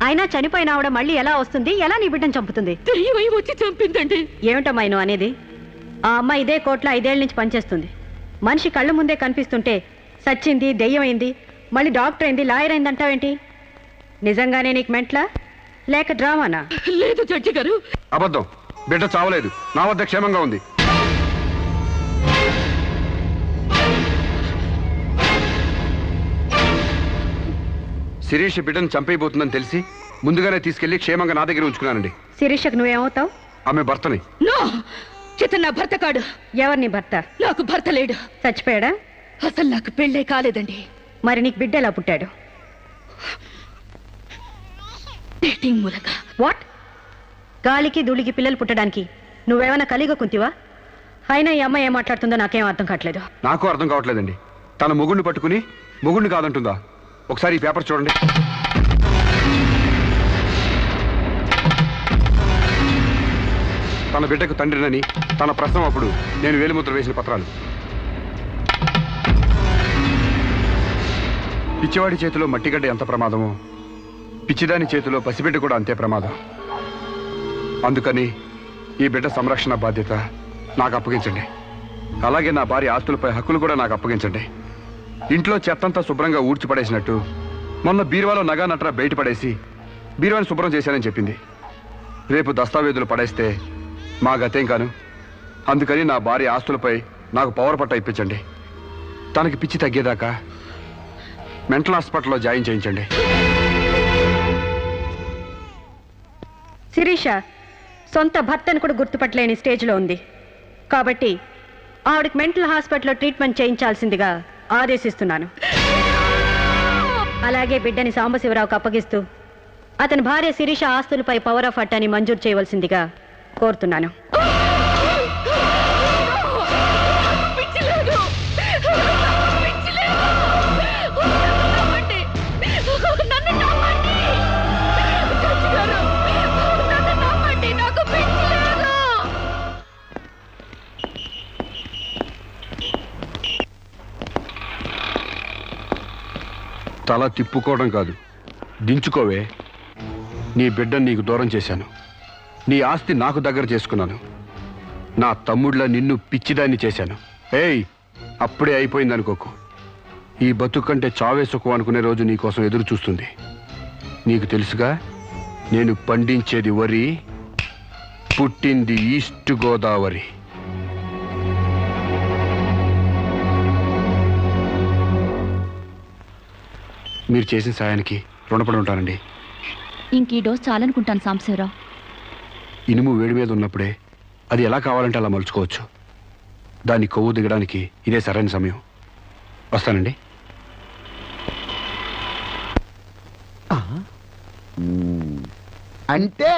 అయినా చనిపోయిన ఆవిడ మళ్ళీ ఎలా వస్తుంది? ఎలా నీ బిడ్డను చంపుతుంది? దెయ్యమై వచ్చి చంపిందండి. ఏమిటమ్మా నువ్వు అనేది? ఆ అమ్మాయి ఇదే కోర్టులో 5 ఏళ్ల నుంచి పనిచేస్తుంది. మనిషి కళ్ళ ముందే కనిపిస్తుంటే సచ్చింది, దెయ్యమైంది, మళ్ళీ డాక్టర్ అయింది, లాయర్ అయింది అంటావేంటి? నిజంగానే నీకు మెంట్లా లేక డ్రామానా? లేదు జడ్జి గారు, అబద్ధం. బిడ్డ చావలేదు, నా వద్ద క్షేమంగా ఉంది. శిరీష్ బిడ్డను చంపైపోతుందని తెలిసి ముందుగానే తీసుకెళ్లి క్షేమంగా నా దగ్గర ఉంచుకున్నానండి. శిరీషకు నువ్వేమవుతావు? ఆమె భర్తని. నో, చిత్త నా భర్త కాడు. ఎవరు నీ భర్త? నాకు భర్త లేడు. చచ్చిపోయాడా? అసలు నాకు పెళ్ళే కాలేదండి. మరి నీకు బిడ్డ ఎలా పుట్టాడు? డేటింగ్ మూలంగా. వాట్? గాలికి ధూళికి పిల్లలు పుట్టడానికి నువ్వేమైనా కలిగ కుంతివా? అయినా ఈ అమ్మాయి ఏం మాట్లాడుతుందో నాకేం అర్థం కావట్లేదు. నాకు అర్థం కావట్లేదండి. తన మొగుడిని పట్టుకుని మొగుడిని కాదంటుందా? ఒకసారి ఈ పేపర్ చూడండి. తన బిడ్డకు తండ్రినని తన ప్రశ్న అప్పుడు నేను వేలిముద్ర వేసిన పత్రాలు. పిచ్చివాడి చేతిలో మట్టిగడ్డ ఎంత ప్రమాదమో పిచ్చిదాని చేతిలో పసిబిడ్డ కూడా అంతే ప్రమాదం. అందుకని ఈ బిడ్డ సంరక్షణ బాధ్యత నాకు అప్పగించండి. అలాగే నా భార్య ఆస్తులపై హక్కులు కూడా నాకు అప్పగించండి. ఇంట్లో చెత్తంతా శుభ్రంగా ఊడ్చిపడేసినట్టు మొన్న బీరువాలో నగా నట్రా బయట పడేసి బీరువాని శుభ్రం చేశానని చెప్పింది. రేపు దస్తావేజులు పడేస్తే మా గతేం కాను. అందుకని నా భార్య ఆస్తులపై నాకు పవర్ పట్ట ఇప్పించండి. తనకి పిచ్చి తగ్గేదాకా మెంటల్ హాస్పిటల్లో జాయిన్ చేయించండి. శిరీష సొంత భర్తను కూడా గుర్తుపట్టలేని స్టేజ్లో ఉంది. కాబట్టి ఆవిడకి మెంటల్ హాస్పిటల్లో ట్రీట్మెంట్ చేయించాల్సిందిగా ఆదేశిస్తున్నాను. అలాగే బిడ్డని సాంబశివరావుకు అప్పగిస్తూ అతని భార్య శిరీష ఆస్తులపై పవర్ ఆఫ్ అట్టాని మంజూరు చేయవలసిందిగా కోరుతున్నాను. తల తిప్పుకోవడం కాదు, దించుకోవే. నీ బిడ్డను నీకు దూరం చేశాను. నీ ఆస్తి నాకు దగ్గర చేసుకున్నాను. నా తమ్ముళ్ళ నిన్ను పిచ్చిదాన్ని చేశాను. ఏయ్, అప్పుడే అయిపోయిందనుకోకు. ఈ బతుకంటే చావే సుఖం అనుకునే రోజు నీకోసం ఎదురు చూస్తుంది. నీకు తెలుసుగా, నేను పండించేది వరి, పుట్టింది ఈస్ట్ గోదావరి. మీరు చేసిన సాయానికి రుణపడి ఉంటానండి. ఇంక ఈ డోస్ చాలనుకుంటాను సాంబశివరావు. ఇనుము వేడి మీద ఉన్నప్పుడే అది ఎలా కావాలంటే అలా మలుచుకోవచ్చు. దాని కొవ్వు దిగడానికి ఇదే సరైన సమయం. వస్తానండి. అంటే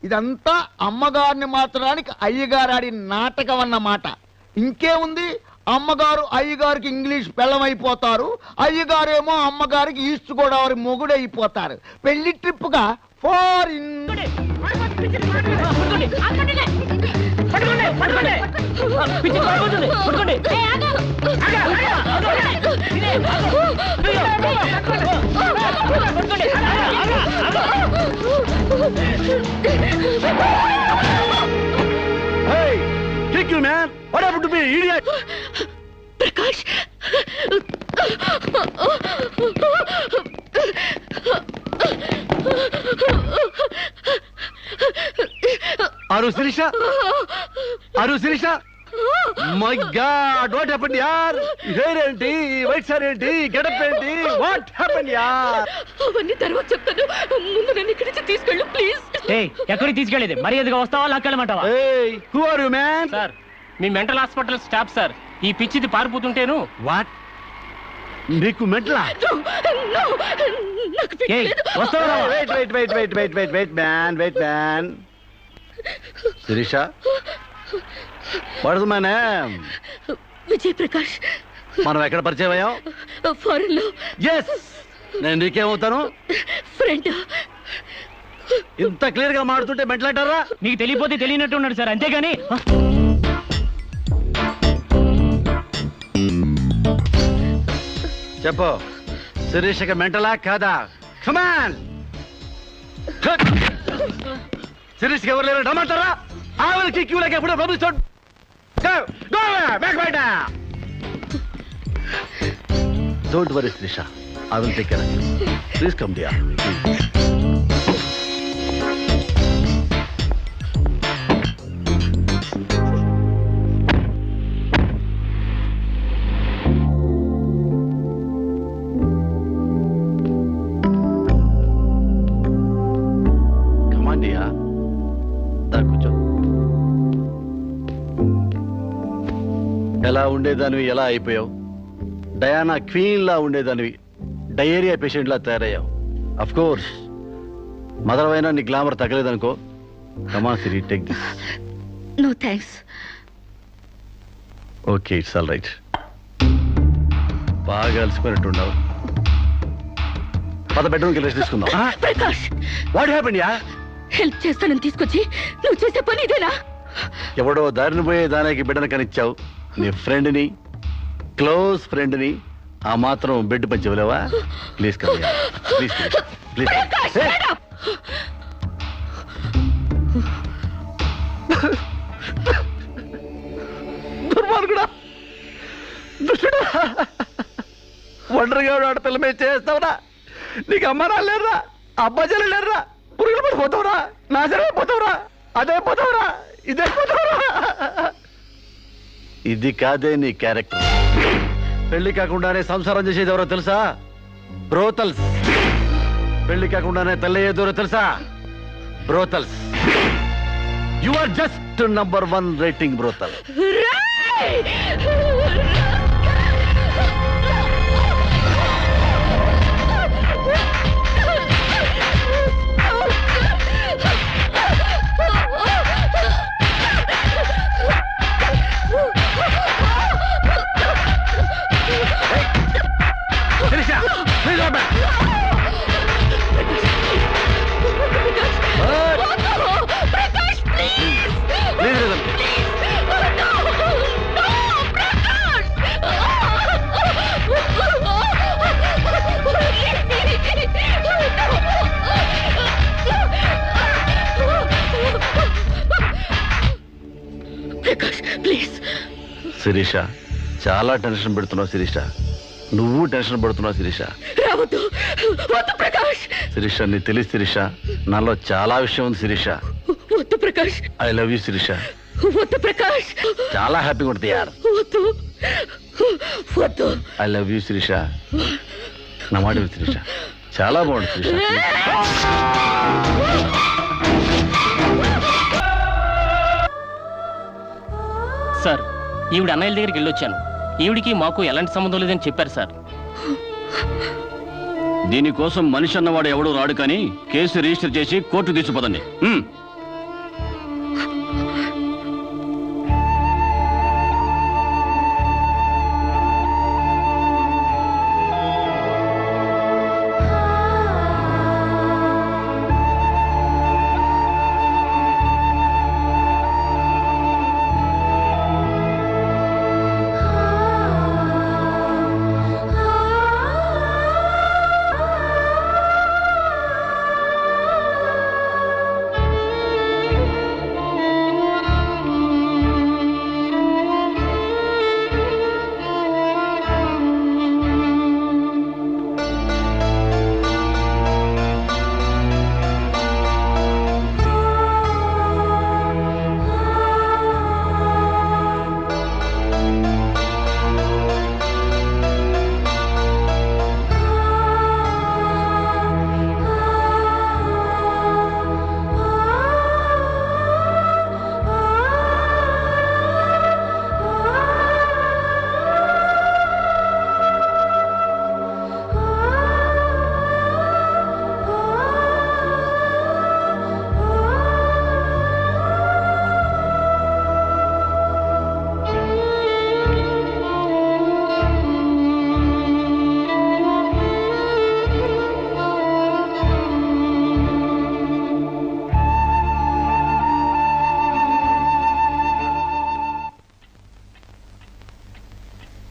ఇదంతా అమ్మగారిని మాత్రానికి అయ్యగారు ఆడిన నాటకం అన్నమాట. ఇంకేముంది, అమ్మగారు అయ్యగారికి ఇంగ్లీష్ పెళ్ళమైపోతారు, అయ్యగారేమో అమ్మగారికి ఈస్ట్ గోదావరి మొగుడైపోతారు. పెళ్లి ట్రిప్ గా ఫారిన్. ప్రకాష్ అరు శిరీష, అరు Shirisha, my God what happened యార్? హెయిర్ ఏంటి, వైట్ సార్ ఏంటి, గెటప్ ఏంటి, వాట్ హ్యాపెండ్ యార్? అవన్నీ తర్వాత చెప్తాను, ముందు నన్ను ఇక్కడి నుంచి తీసుకెళ్ళు ప్లీజ్. ఎక్కడికి తీసుకెళ్ళేది? మరి ఎదుగా వస్తావా లాక్కెళ్ళమంటావా? ఏయ్, who are you man? Sir మీ మెంటల్ హాస్పిటల్ స్టాఫ్ సార్. ఈ పిచ్చిది పారిపోతుంటేను. వాట్? నీకు మెట్లా? వస్తావా? Wait wait wait wait wait wait wait man, wait man. Shirisha, what is my name? Vijay Prakash. మనం ఎక్కడ పరిచయం అయ్యాం? ఫారెన్ లో. ఎస్, నేను నీకేమవుతాను? ఫ్రెండ్. ఇంత క్లియర్ గా మాడుతుంటే మెంటలంటారా? నీకు తెలియపోతే తెలియనట్టు ఉన్నాడు సార్, అంతేగాని. చెప్పు, శిరీషకి మెంటలా కాదా? కమాన్. శిరీష్కి ఎవరు లేరు రమ్మంటారా? ఆవిడకి క్యూలకి ఎప్పుడో పంపిస్తాడు. Don't worry Sirisha, I will take care of you. Please come dear. ఎలా ఉండేదానివి ఎలా అయిపోయావు? డయానా క్వీన్ లా ఉండేదానివి డయేరియా పేషెంట్ లా తయారయ్యావు. అఫ్ కోర్స్ మదర్ అయినా నీ గ్లామర్ తగ్గలేదనుకో. Come on Siri, take this. No thanks. Okay, it's all right. బాగా అలసిపోయినట్టున్నావు. పద బెడ్రూమ్కి రెస్ట్ తీసుకుందాం. ప్రకాష్, వాట్ హ్యాపెండ్ యా? హెల్ప్ చేస్తానని తీసుకొచ్చి నువ్వు చేసే పని ఇదేనా? ఎవడో దారిని పోయే దానికి బిడ్డను కనిచ్చావు. నీ ఫ్రెండ్ని, క్లోజ్ ఫ్రెండ్ని ఆ మాత్రం బెడ్ పంచవలేవా? Please come here, please please. దుర్మార్గుడా, దుష్టుడా, ఒంటరిగా ఆడపిల్ల మీద చేస్తావురా? నీకు అమ్మ లేరురా, అబ్బాజలు లేరురా, పురుగులు పడిపోతావురా, నాశనమైపోతావురా, అదైపోతావురా, ఇదైపోతావురా. ఇది కాదే నీ క్యారెక్టర్. పెళ్లి కాకుండానే సంసారం చేసేది ఎవరో తెలుసా? బ్రోతల్స్. పెళ్లి కాకుండానే తల్లయ్యేదెవరో తెలుసా? Brothels. You are just number 1 rating brothel. Shirisha, చాలా టెన్షన్ పెడుతున్నావు శిరీష. నువ్వు టెన్షన్ పడుతున్నావు శిరీష. శిరీష, నీ తెలిసి శిరీష, నాలో చాలా విషయం ఉంది Shirisha. I love you Shirisha. చాలా హ్యాపీగా ఉంటుంది యార్. I love you Shirisha. నా మాట విను శిరీష, చాలా బాగుంది శిరీష. సార్, ఈవిడ అన్నయ్యల దగ్గరికి వెళ్ళొచ్చాను. ఈవిడికి మాకు ఎలాంటి సంబంధం లేదని చెప్పారు సార్. దీనికోసం మనిషి అన్నవాడు ఎవడూ రాడు, కానీ కేసు రిజిస్టర్ చేసి కోర్టు తీసుకుపోదండి.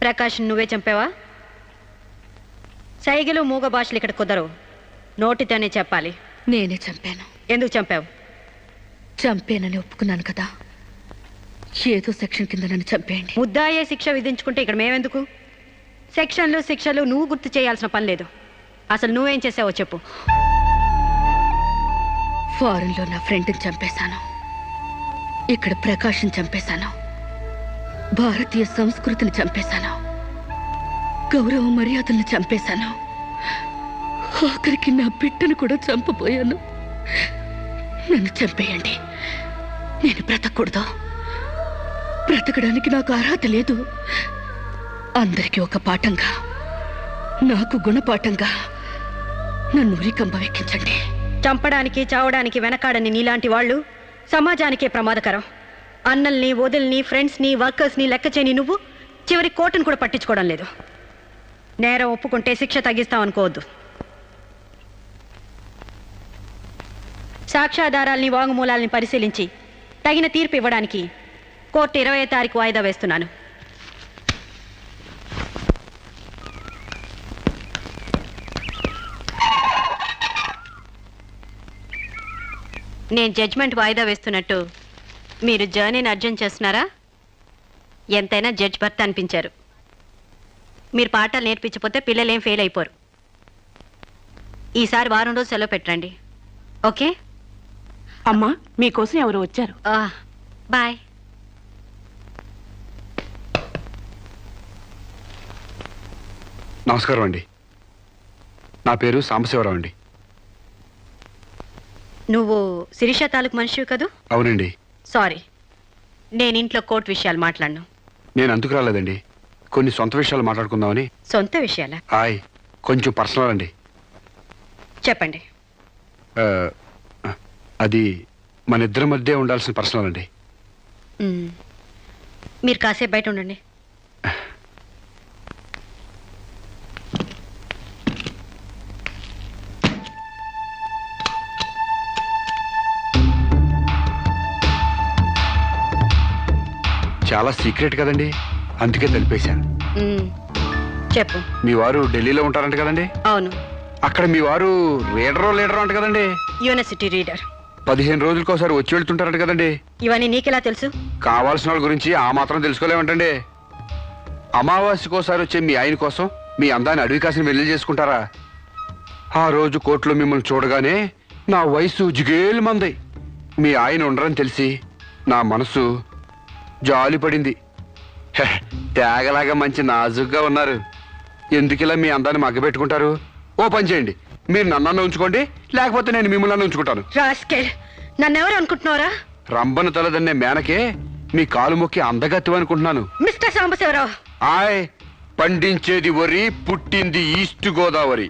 ప్రకాష్ నువ్వే చంపావా? సైగలు మూగ భాషలు ఇక్కడ కుదరవు, నోటితోనే చెప్పాలి. నేనే చంపాను. ఎందుకు చంపావు? చంపానని ఒప్పుకున్నాను కదా, ఏదో సెక్షన్ కింద నన్ను చంపేయండి. ముద్దాయే శిక్ష విధించుకుంటే ఇక్కడ మేమెందుకు? సెక్షన్లు శిక్షలు నువ్వు గుర్తు చేయాల్సిన పని లేదు. అసలు నువ్వేం చేసావో చెప్పు. ఫారెన్లో నా ఫ్రెండ్ని చంపేశాను, ఇక్కడ ప్రకాశం చంపేశాను, భారతీయ సంస్కృతిని చంపేశాను, గౌరవ మర్యాదల్ని చంపేశాను, ఆఖరికి నా బిడ్డను కూడా చంపబోయాను. నన్ను చంపేయండి, నేను బ్రతకూడదు. బ్రతకడానికి నాకు అర్హత లేదు. అందరికీ ఒక పాఠంగా, నాకు గుణపాఠంగా నన్ను ఉరికంబం ఎక్కించండి. చంపడానికి చావడానికి వెనకాడని నీలాంటి వాళ్ళు సమాజానికే ప్రమాదకరం. అన్నల్ని, వదిల్ని, ఫ్రెండ్స్ని, వర్కర్స్ని లెక్క చేయని నువ్వు చివరి కోర్టును కూడా పట్టించుకోవడం లేదు. నేరం ఒప్పుకుంటే శిక్ష తగ్గిస్తామనుకోవద్దు. సాక్ష్యాధారాల్ని, వాంగ్మూలాల్ని పరిశీలించి తగిన తీర్పు ఇవ్వడానికి కోర్టు 20వ తారీఖు వాయిదా వేస్తున్నాను. నేను జడ్జ్మెంట్ వాయిదా వేస్తున్నట్టు మీరు జర్నీని అర్జెంట్ చేస్తున్నారా? ఎంతైనా జడ్జ్ భర్త అనిపించారు. మీరు పాఠాలు నేర్పించకపోతే పిల్లలేం ఫెయిల్ అయిపోరు. ఈసారి వారం రోజు సెలవు పెట్టండి, ఓకే? అమ్మా, మీకోసం ఎవరు వచ్చారు. బాయ్. నమస్కారం అండి, నా పేరు సాంబశివరావు అండి. నువ్వు శిరీష తాలూకు మనిషివి కదూ? అవునండి. సారీ, నేను ఇంట్లో కోర్టు విషయాలు మాట్లాడను. నేను అందుకు రాలేదండి, కొన్ని సొంత విషయాలు మాట్లాడుకుందామని. సొంత విషయాలా? హాయ్, కొంచెం పర్సనల్ అండి. చెప్పండి. అది మన ఇద్దరి మధ్య ఉండాల్సిన పర్సనల్ అండి. మీరు కాసేపు బయట ఉండండి. చాలా సీక్రెట్ కదండి, అందుకే తెలిపేశాను. చెప్పు. మీ వారు ఢిల్లీలో ఉంటారంట కదండి? అవును. అక్కడ మీ వారు లీడర్ అంట కదండి? University reader. 15 రోజులకోసారి వచ్చి వెళ్తుంటారంట కదండి? ఇవన్నీ నీకెలా తెలుసు? కావాల్సిన వాళ్ళ గురించి ఆ మాత్రం తెలుసుకోలేమంటండి. అమావాస్యకోసారి వచ్చే మీ ఆయన కోసం మీ అందాన్ని అడవి కాసిన వెళ్ళి చేసుకుంటారా? ఆ రోజు కోర్టులో మిమ్మల్ని చూడగానే నా వయసు జిగేలు మంది. మీ ఆయన ఉండరని తెలిసి నా మనసు జాలి పడింది. తేగలాగా మంచి నాజుగ్గా ఉన్నారు. ఎందుకిలా మీ అందాన్ని మగ్గబెట్టుకుంటారు? ఓ పని చేయండి, మీరు నన్ను ఉంచుకోండి, లేకపోతే నేను మిమ్మల్ని ఉంచుకుంటాను. నన్నెవరు అనుకుంటున్నారా? రంబను తలదన్నే మేనకే మీ కాలు మొక్కి అందగత్తి అనుకుంటున్నాను. మిస్టర్ సాంబశివరావు. ఆయ్, పండించేది వరి, పుట్టింది ఈస్ట్ గోదావరి.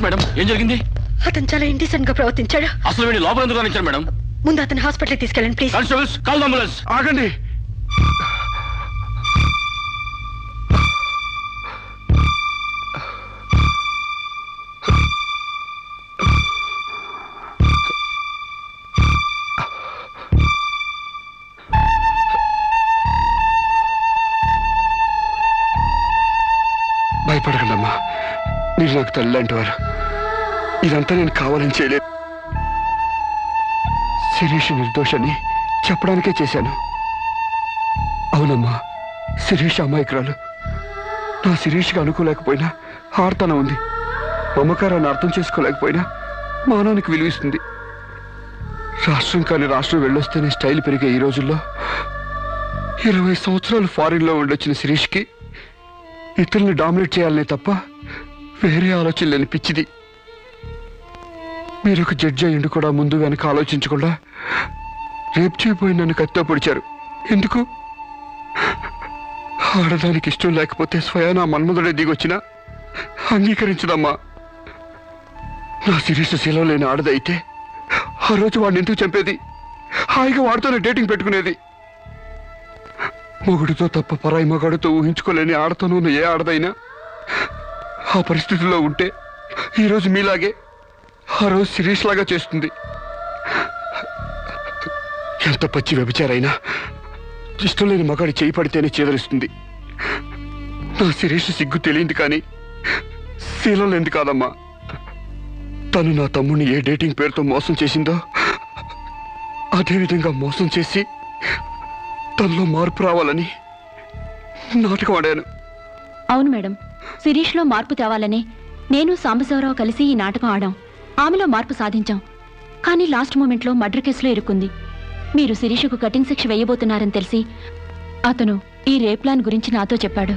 మేడం, ఏం జరిగింది? అతను చాలా ఇండిసెంట్ గా ప్రవర్తించాడు. అసలు వీడిని లోపల ఎందుకు రానిచ్చారు మేడం? ముందు అతను హాస్పిటల్కి తీసుకెళ్ళండి ప్లీజ్. Constables, call ambulance. ఆగండి. భయపడకండమ్మా, మీరు నాకు తల్లి లాంటి వారు. ఇదంతా నేను కావాలని చేయలేదు. శిరీష్ నిర్దోషని చెప్పడానికే చేశాను. అవునమ్మా, శిరీష్ అమాయకురాలు. నా శిరీష్కి అనుకోలేకపోయినా ఆర్తన ఉంది. మమకారాన్ని అర్థం చేసుకోలేకపోయినా మానవానికి విలువిస్తుంది. రాష్ట్రం కాని రాష్ట్రం వెళ్ళొస్తేనే స్టైల్ పెరిగే ఈ రోజుల్లో 20 సంవత్సరాలు ఫారిన్లో ఉండొచ్చిన శిరీష్కి ఇతరుల్ని డామినేట్ చేయాలనే తప్ప వేరే ఆలోచన లేని పిచ్చిది. మీరు ఒక జడ్జి అయ్యిండు కూడా ముందు వెనక ఆలోచించకుండా రేపు చేయబోయి నన్ను కత్తితో పొడిచారు. ఎందుకు? ఆడదానికి ఇష్టం లేకపోతే స్వయానా మన్మధుడే దిగొచ్చినా అంగీకరించదమ్మా. నా శిరీష శీలం లేని ఆడదైతే ఆ రోజు వాడిని ఎందుకు చంపేది? హాయిగా వాడితోనే డేటింగ్ పెట్టుకునేది. మొగుడితో తప్ప పరాయి మగాడితో ఊహించుకోలేని ఆడతోనూ ఉన్న ఏ ఆడదైనా ఆ పరిస్థితుల్లో ఉంటే ఈరోజు మీలాగే ఆ రోజు శిరీష్ లాగా చేస్తుంది. ఎంత పచ్చి వ్యభిచారైనా ఇష్టం లేని మగాడి చేయి పడితేనే చేదరిస్తుంది. నా శిరీష్ సిగ్గు తెలియంది కానీ శీలం లేనిది కాదమ్మా. తను నా తమ్ముడిని ఏ డేటింగ్ పేరుతో మోసం చేసిందో అదేవిధంగా మోసం చేసి తనలో మార్పు రావాలని నాటకం ఆడాను. అవును మేడం, శిరీష్లో మార్పు తేవాలని నేను సాంబశివరావు కలిసి ఈ నాటకం ఆడాం. ఆమెలో మార్పు సాధించాం. కానీ లాస్ట్ మూమెంట్లో మర్డర్ కేసులో ఇరుక్కుంది. మీరు శిరీషకు కటింగ్ శిక్ష వేయబోతున్నారని తెలిసి అతను ఈ రేప్ ప్లాన్ గురించి నాతో చెప్పాడు.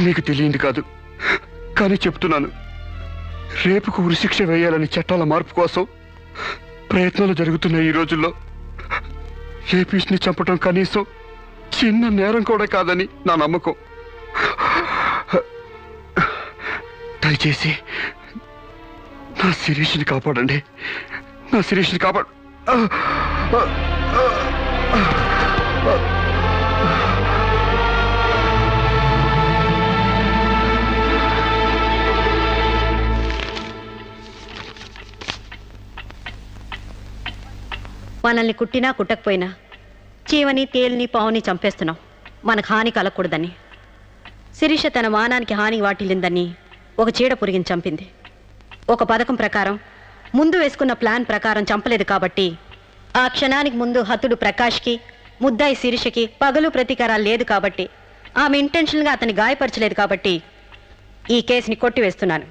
మీకు తెలియంది కాదు కానీ చెప్తున్నాను. రేపుకు ఉరిశిక్ష వేయాలని చట్టాల మార్పు కోసం ప్రయత్నాలు జరుగుతున్న ఈ రోజుల్లో రేపిస్ట్ని చంపటం కనీసం చిన్న నేరం కూడా కాదని నా నమ్మకం. దయచేసి నా శిరీష్ని కాపాడండి. నా శిరీష్ని కాపాడు. మనల్ని కుట్టినా కుట్టకపోయినా చీవని తేలిని పావుని చంపేస్తున్నాం మనకు హాని కలగకూడదని. శిరీష తన మానానికి హాని వాటిల్లిందని ఒక చీడ పురిగిని చంపింది. ఒక పథకం ప్రకారం ముందు వేసుకున్న ప్లాన్ ప్రకారం చంపలేదు కాబట్టి ఆ క్షణానికి ముందు హతుడు ప్రకాష్కి ముద్దాయి శిరీషకి పగలు ప్రతీకారాలు లేదు కాబట్టి ఆమె ఇంటెన్షన్గా అతన్ని గాయపరచలేదు కాబట్టి ఈ కేసుని కొట్టివేస్తున్నాను.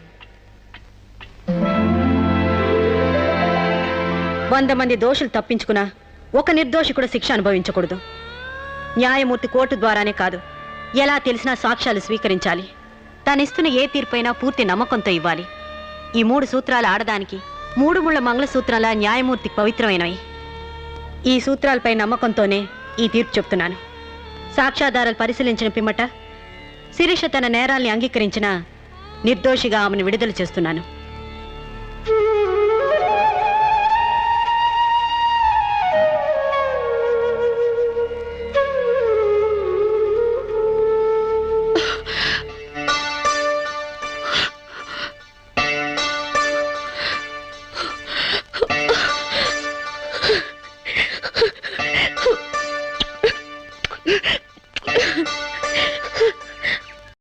100 మంది దోషులు తప్పించుకున్నా ఒక నిర్దోషి కూడా శిక్ష అనుభవించకూడదు. న్యాయమూర్తి కోర్టు ద్వారానే కాదు, ఎలా తెలిసినా సాక్ష్యాలు స్వీకరించాలి. తనిస్తున్న ఏ తీర్పైనా పూర్తి నమ్మకంతో ఇవ్వాలి. ఈ 3 సూత్రాలు ఆడదానికి 3 ముళ్ళ మంగళసూత్రాల న్యాయమూర్తికి పవిత్రమైనవి. ఈ సూత్రాలపై నమ్మకంతోనే ఈ తీర్పు చెప్తున్నాను. సాక్ష్యాధారాలు పరిశీలించిన పిమ్మట శిరీష తన నేరాల్ని అంగీకరించిన నిర్దోషిగా ఆమెను విడుదల చేస్తున్నాను.